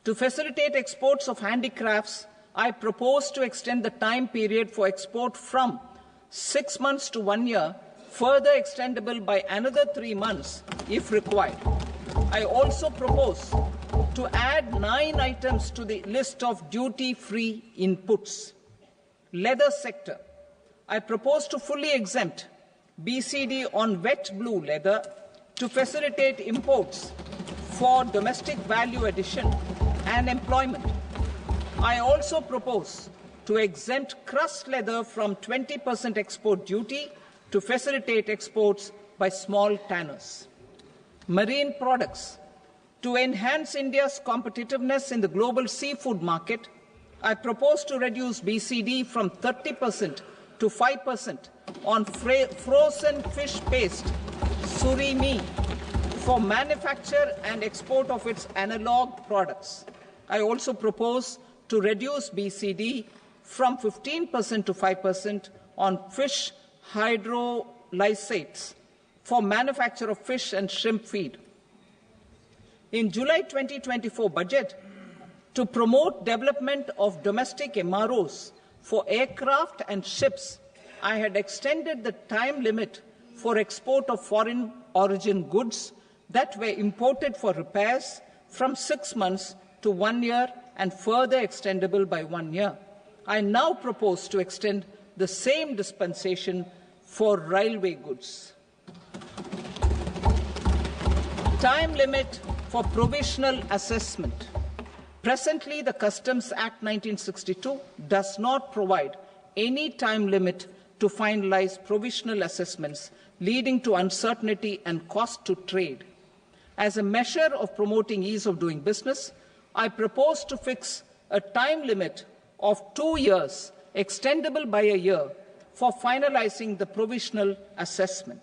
To facilitate exports of handicrafts, I propose to extend the time period for export from 6 months to 1 year, further extendable by another 3 months if required. I also propose to add 9 items to the list of duty-free inputs. Leather sector. I propose to fully exempt BCD on wet blue leather to facilitate imports for domestic value addition and employment. I also propose to exempt crust leather from 20% export duty to facilitate exports by small tanners. Marine products. To enhance India's competitiveness in the global seafood market, I propose to reduce BCD from 30% to 5% on frozen fish paste, surimi, for manufacture and export of its analog products. I also propose to reduce BCD from 15% to 5% on fish hydrolysates for manufacture of fish and shrimp feed. In July 2024 budget, to promote development of domestic MROs for aircraft and ships, I had extended the time limit for export of foreign origin goods that were imported for repairs from 6 months to 1 year and further extendable by 1 year. I now propose to extend the same dispensation for railway goods. Time limit for provisional assessment. Presently, the Customs Act 1962 does not provide any time limit to finalize provisional assessments, leading to uncertainty and cost to trade. As a measure of promoting ease of doing business, I propose to fix a time limit of 2 years, extendable by a year, for finalizing the provisional assessment.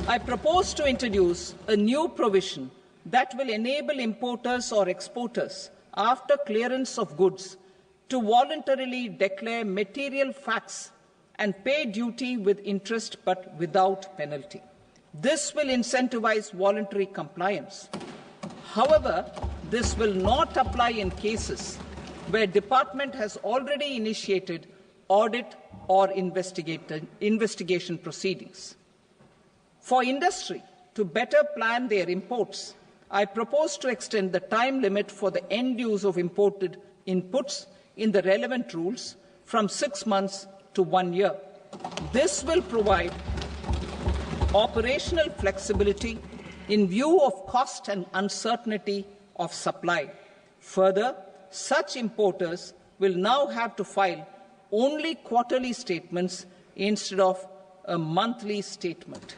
I propose to introduce a new provision that will enable importers or exporters, after clearance of goods, to voluntarily declare material facts and pay duty with interest but without penalty. This will incentivize voluntary compliance. However, this will not apply in cases where department has already initiated audit or investigation proceedings. For industry to better plan their imports, I propose to extend the time limit for the end use of imported inputs in the relevant rules from 6 months to 1 year. This will provide operational flexibility in view of cost and uncertainty of supply. Further, such importers will now have to file only quarterly statements instead of a monthly statement.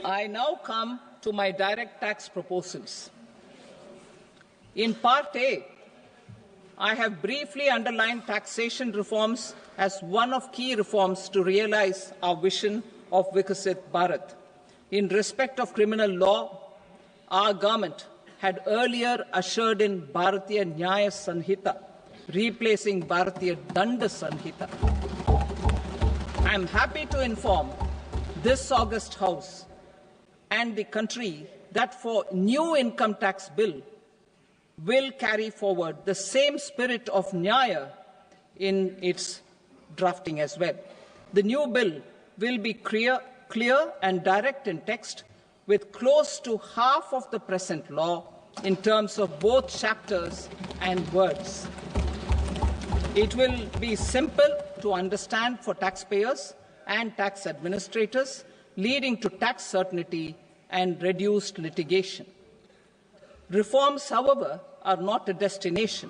I now come to my direct tax proposals. In Part A, I have briefly underlined taxation reforms as one of key reforms to realize our vision of Vikasit Bharat. In respect of criminal law, our government had earlier ushered in Bharatiya Nyaya Sanhita, replacing Bharatiya Danda Sanhita. I am happy to inform this august House and the country that for new income tax bill will carry forward the same spirit of Nyaya in its drafting as well. The new bill will be clear and direct in text, with close to half of the present law in terms of both chapters and words. It will be simple to understand for taxpayers and tax administrators, leading to tax certainty and reduced litigation. Reforms, however, are not a destination.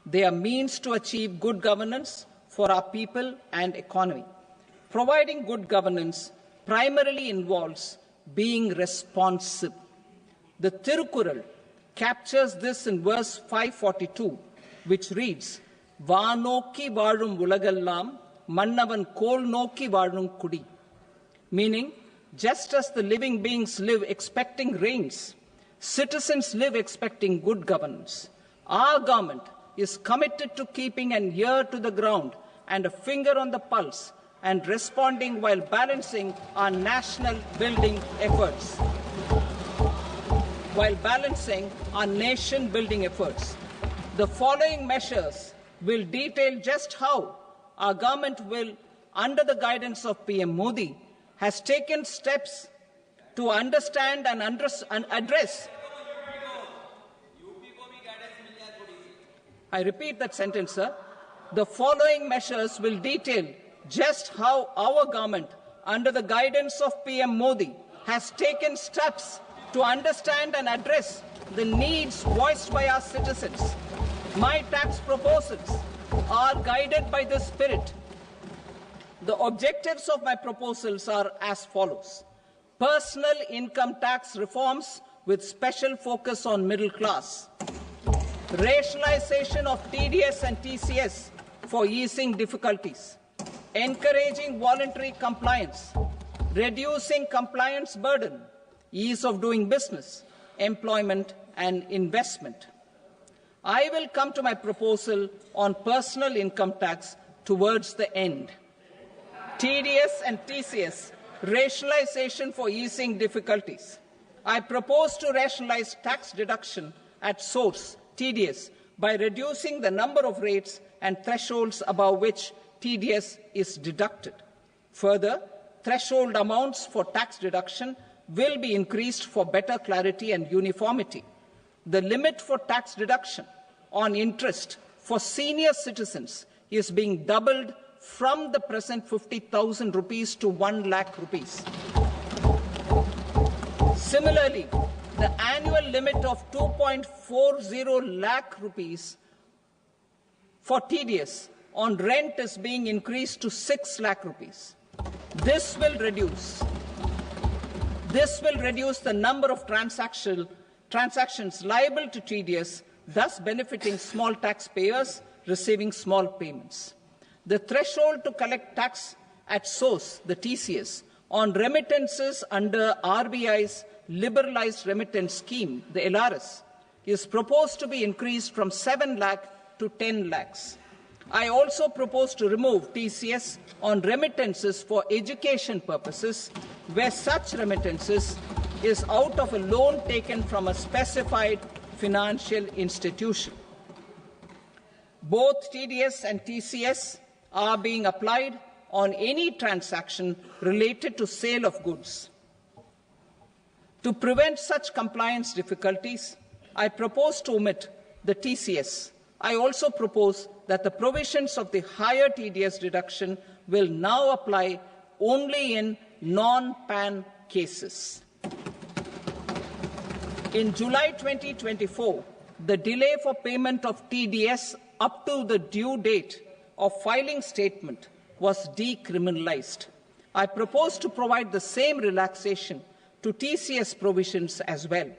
They are means to achieve good governance for our people and economy. Providing good governance primarily involves being responsive. The Tirukural captures this in verse 542, which reads, "Vaanokki vaazhum ulagallam, mannavan kol nokki vaazhum kudi," meaning, just as the living beings live expecting rains, citizens live expecting good governance. Our government is committed to keeping an ear to the ground and a finger on the pulse and responding while balancing our national building efforts. The following measures will detail just how our government will, under the guidance of PM Modi, has taken steps to understand and address. I repeat that sentence, sir. The following measures will detail just how our government, under the guidance of PM Modi, has taken steps to understand and address the needs voiced by our citizens. My tax proposals are guided by this spirit. The objectives of my proposals are as follows: personal income tax reforms with special focus on middle class, rationalization of TDS and TCS for easing difficulties, encouraging voluntary compliance, reducing compliance burden, ease of doing business, employment and investment. I will come to my proposal on personal income tax towards the end. TDS and TCS, rationalization for easing difficulties. I propose to rationalize tax deduction at source, TDS, by reducing the number of rates and thresholds above which TDS is deducted. Further, threshold amounts for tax deduction will be increased for better clarity and uniformity. The limit for tax deduction on interest for senior citizens is being doubled from the present 50,000 rupees to 1 lakh rupees. Similarly, the annual limit of 2.40 lakh rupees for TDS on rent is being increased to 6 lakh rupees. This will reduce the number of transactions liable to TDS, thus benefiting small taxpayers receiving small payments. The threshold to collect tax at source, the TCS, on remittances under RBI's liberalized remittance scheme, the LRS, is proposed to be increased from 7 lakh to 10 lakhs. I also propose to remove TCS on remittances for education purposes, where such remittances is out of a loan taken from a specified financial institution. Both TDS and TCS are being applied on any transaction related to sale of goods. To prevent such compliance difficulties, I propose to omit the TCS. I also propose that the provisions of the higher TDS deduction will now apply only in non-PAN cases. In July 2024, the delay for payment of TDS up to the due date of filing statement was decriminalized. I propose to provide the same relaxation to TCS provisions as well.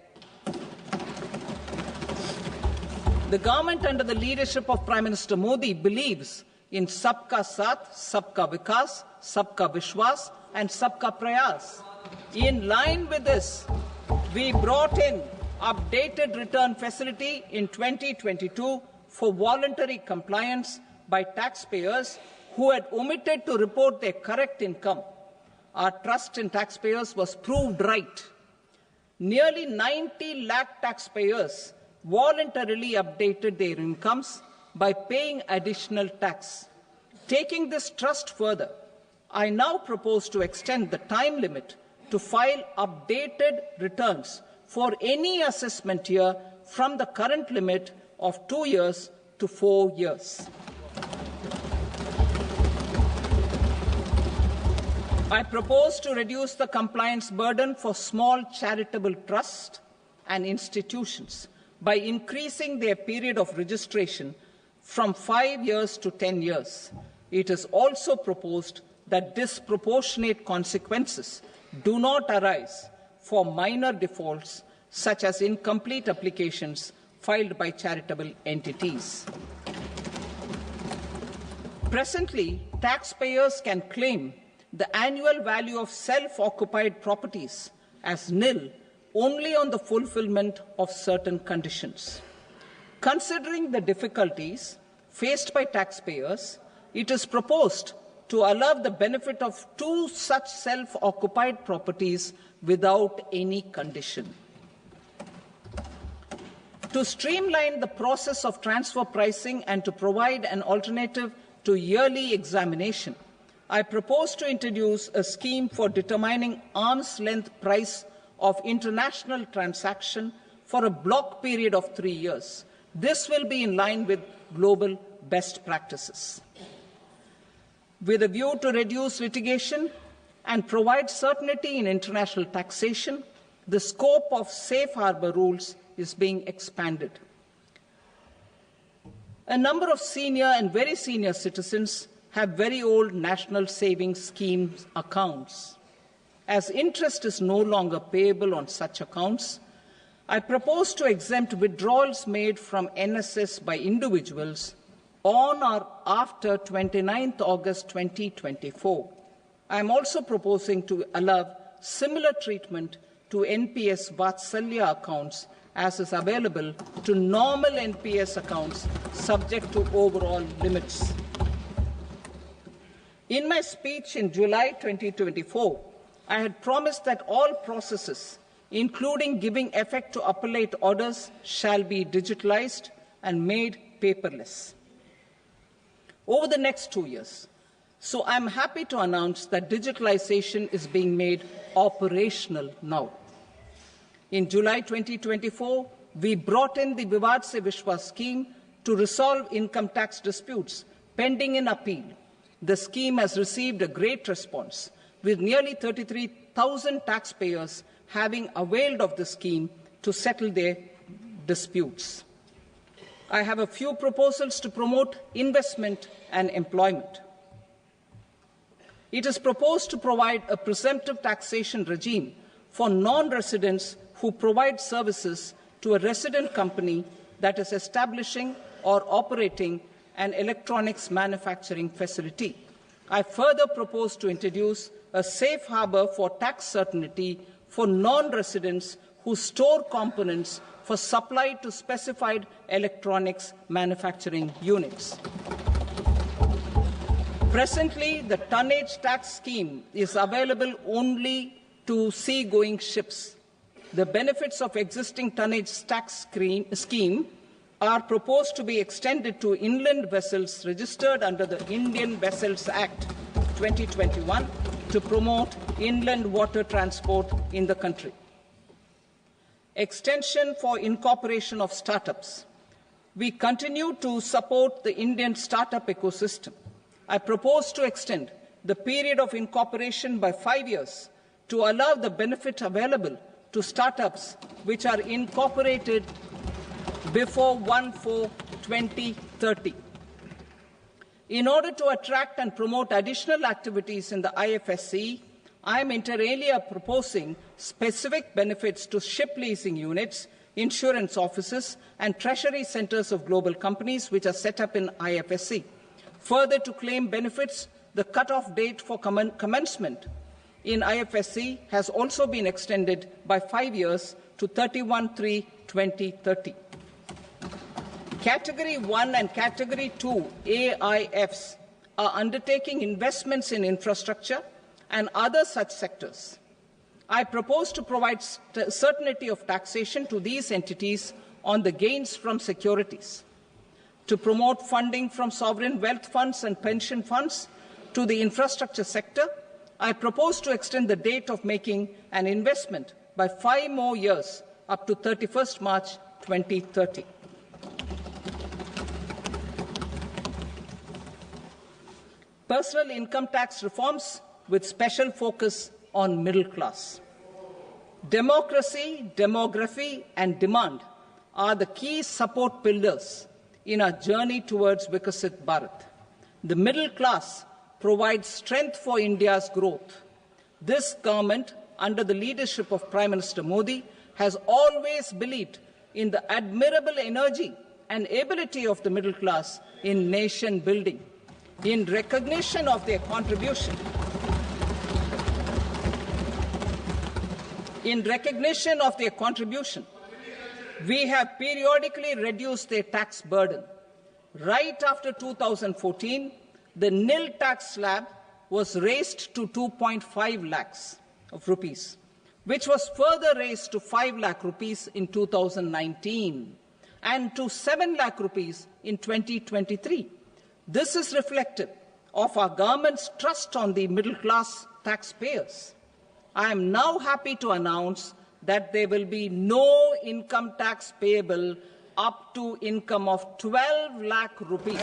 The government under the leadership of Prime Minister Modi believes in Sabka Saath, Sabka Vikas, Sabka Vishwas and Sabka Prayas. In line with this, we brought in updated return facility in 2022 for voluntary compliance by taxpayers who had omitted to report their correct income. Our trust in taxpayers was proved right. Nearly 90 lakh taxpayers voluntarily updated their incomes by paying additional tax. Taking this trust further, I now propose to extend the time limit to file updated returns for any assessment year from the current limit of 2 years to 4 years. I propose to reduce the compliance burden for small charitable trusts and institutions by increasing their period of registration from 5 years to 10 years. It is also proposed that disproportionate consequences do not arise for minor defaults, such as incomplete applications filed by charitable entities. Presently, taxpayers can claim the annual value of self-occupied properties as nil only on the fulfillment of certain conditions. Considering the difficulties faced by taxpayers, it is proposed to allow the benefit of 2 such self-occupied properties without any condition. To streamline the process of transfer pricing and to provide an alternative to yearly examination, I propose to introduce a scheme for determining arm's length price of international transaction for a block period of 3 years. This will be in line with global best practices. With a view to reduce litigation and provide certainty in international taxation, the scope of safe harbor rules is being expanded. A number of senior and very senior citizens have very old national savings schemes accounts. As interest is no longer payable on such accounts, I propose to exempt withdrawals made from NSS by individuals on or after 29th August 2024. I am also proposing to allow similar treatment to NPS Vatsalya accounts as is available to normal NPS accounts subject to overall limits. In my speech in July 2024, I had promised that all processes, including giving effect to appellate orders, shall be digitalized and made paperless over the next 2 years. So I'm happy to announce that digitalization is being made operational now. In July 2024, we brought in the Vivad Se Vishwas scheme to resolve income tax disputes pending in appeal. The scheme has received a great response, with nearly 33,000 taxpayers having availed of the scheme to settle their disputes. I have a few proposals to promote investment and employment. It is proposed to provide a presumptive taxation regime for non-residents who provide services to a resident company that is establishing or operating an electronics manufacturing facility. I further propose to introduce a safe harbor for tax certainty for non-residents who store components for supply to specified electronics manufacturing units. Presently, the tonnage tax scheme is available only to sea-going ships. The benefits of existing tonnage tax scheme are proposed to be extended to inland vessels registered under the Indian Vessels Act 2021 to promote inland water transport in the country. Extension for incorporation of startups. We continue to support the Indian startup ecosystem. I propose to extend the period of incorporation by 5 years to allow the benefit available to startups which are incorporated before 1/4/2030. In order to attract and promote additional activities in the IFSC, I am inter alia proposing specific benefits to ship leasing units, insurance offices, and treasury centers of global companies which are set up in IFSC. Further, to claim benefits, the cut-off date for commencement in IFSC has also been extended by 5 years to 31/3/2030. Category 1 and Category 2 AIFs are undertaking investments in infrastructure and other such sectors. I propose to provide certainty of taxation to these entities on the gains from securities, to promote funding from sovereign wealth funds and pension funds to the infrastructure sector. I propose to extend the date of making an investment by 5 more years up to 31st March 2030. Personal income tax reforms with special focus on middle class. Democracy, demography, and demand are the key support pillars in our journey towards Vikasit Bharat. The middle class provides strength for India's growth. This government, under the leadership of Prime Minister Modi, has always believed in the admirable energy and ability of the middle class in nation building. In recognition of their contribution, we have periodically reduced their tax burden. Right after 2014, the nil tax slab was raised to 2.5 lakhs of rupees, which was further raised to 5 lakh rupees in 2019 and to 7 lakh rupees in 2023. This is reflective of our government's trust on the middle class taxpayers. I am now happy to announce that there will be no income tax payable up to income of 12 lakh rupees.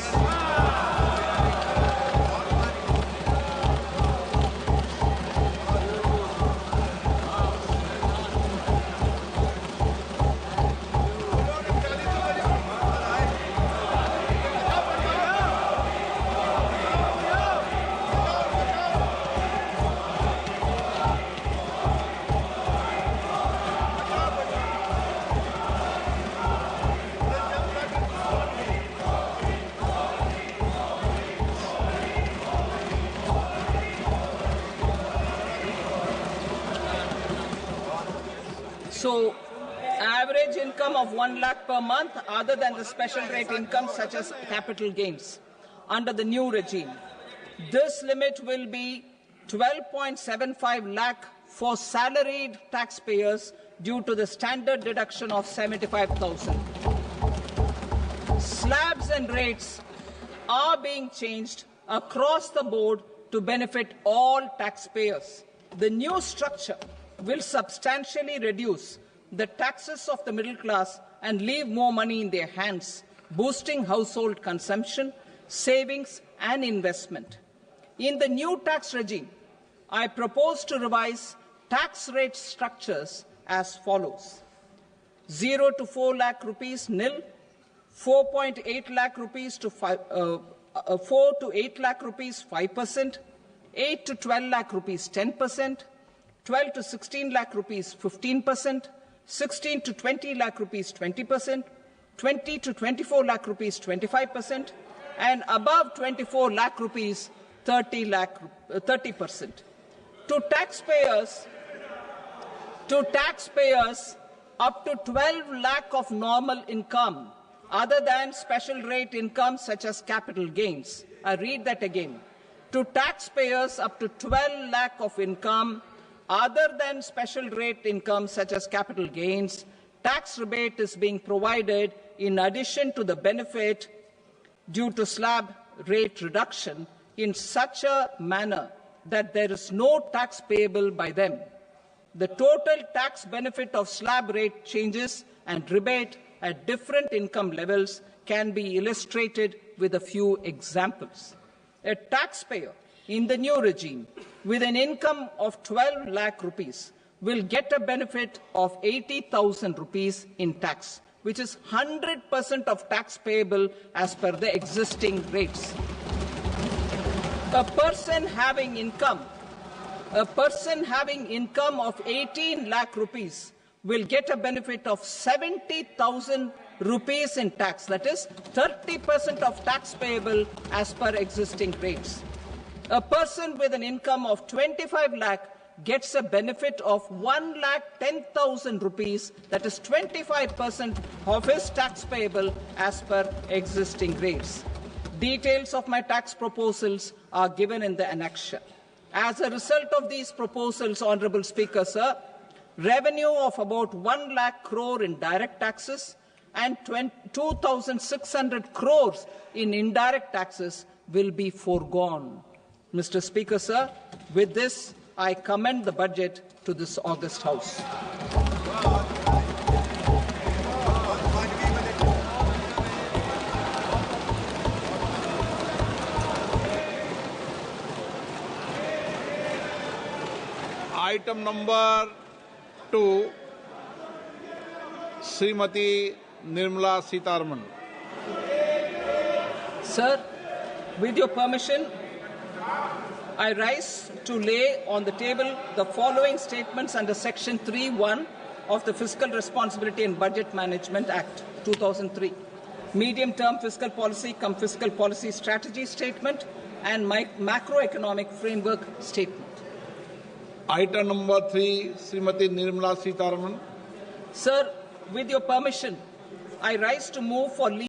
income of 1 lakh per month other than the special rate income such as capital gains under the new regime. This limit will be 12.75 lakh for salaried taxpayers due to the standard deduction of 75,000. Slabs and rates are being changed across the board to benefit all taxpayers. The new structure will substantially reduce the taxes of the middle class and leave more money in their hands, boosting household consumption, savings and investment. In the new tax regime, I propose to revise tax rate structures as follows: 0 to 4 lakh rupees nil, 4.8 lakh rupees to 4 to 8 lakh rupees 5%, 8 to 12 lakh rupees 10%, 12 to 16 lakh rupees 15%, 16 to 20 lakh rupees 20%, 20 to 24 lakh rupees 25%, and above 24 lakh rupees 30%. To taxpayers up to 12 lakh of normal income other than special rate income such as capital gains. I read that again. To taxpayers up to 12 lakh of income other than special rate income such as capital gains, tax rebate is being provided in addition to the benefit due to slab rate reduction in such a manner that there is no tax payable by them. The total tax benefit of slab rate changes and rebate at different income levels can be illustrated with a few examples. A taxpayer in the new regime with an income of 12 lakh rupees will get a benefit of 80,000 rupees in tax, which is 100% of tax payable as per the existing rates. A person having income of 18 lakh rupees will get a benefit of 70,000 rupees in tax, that is 30% of tax payable as per existing rates. A person with an income of 25 lakh gets a benefit of 1,10,000 rupees, that is 25% of his tax payable as per existing rates. Details of my tax proposals are given in the annexure. As a result of these proposals, Honourable Speaker, sir, revenue of about 1 lakh crore in direct taxes and 2,600 crores in indirect taxes will be foregone. Mr. Speaker, sir, with this, I commend the budget to this august House. Item number 2, Srimati Nirmala Sitharaman. Sir, with your permission, I rise to lay on the table the following statements under Section 3(1) of the Fiscal Responsibility and Budget Management Act 2003, medium-term fiscal policy cum fiscal policy strategy statement and macroeconomic framework statement. Item number 3, Srimati Nirmala Sitharaman. Sir, with your permission, I rise to move for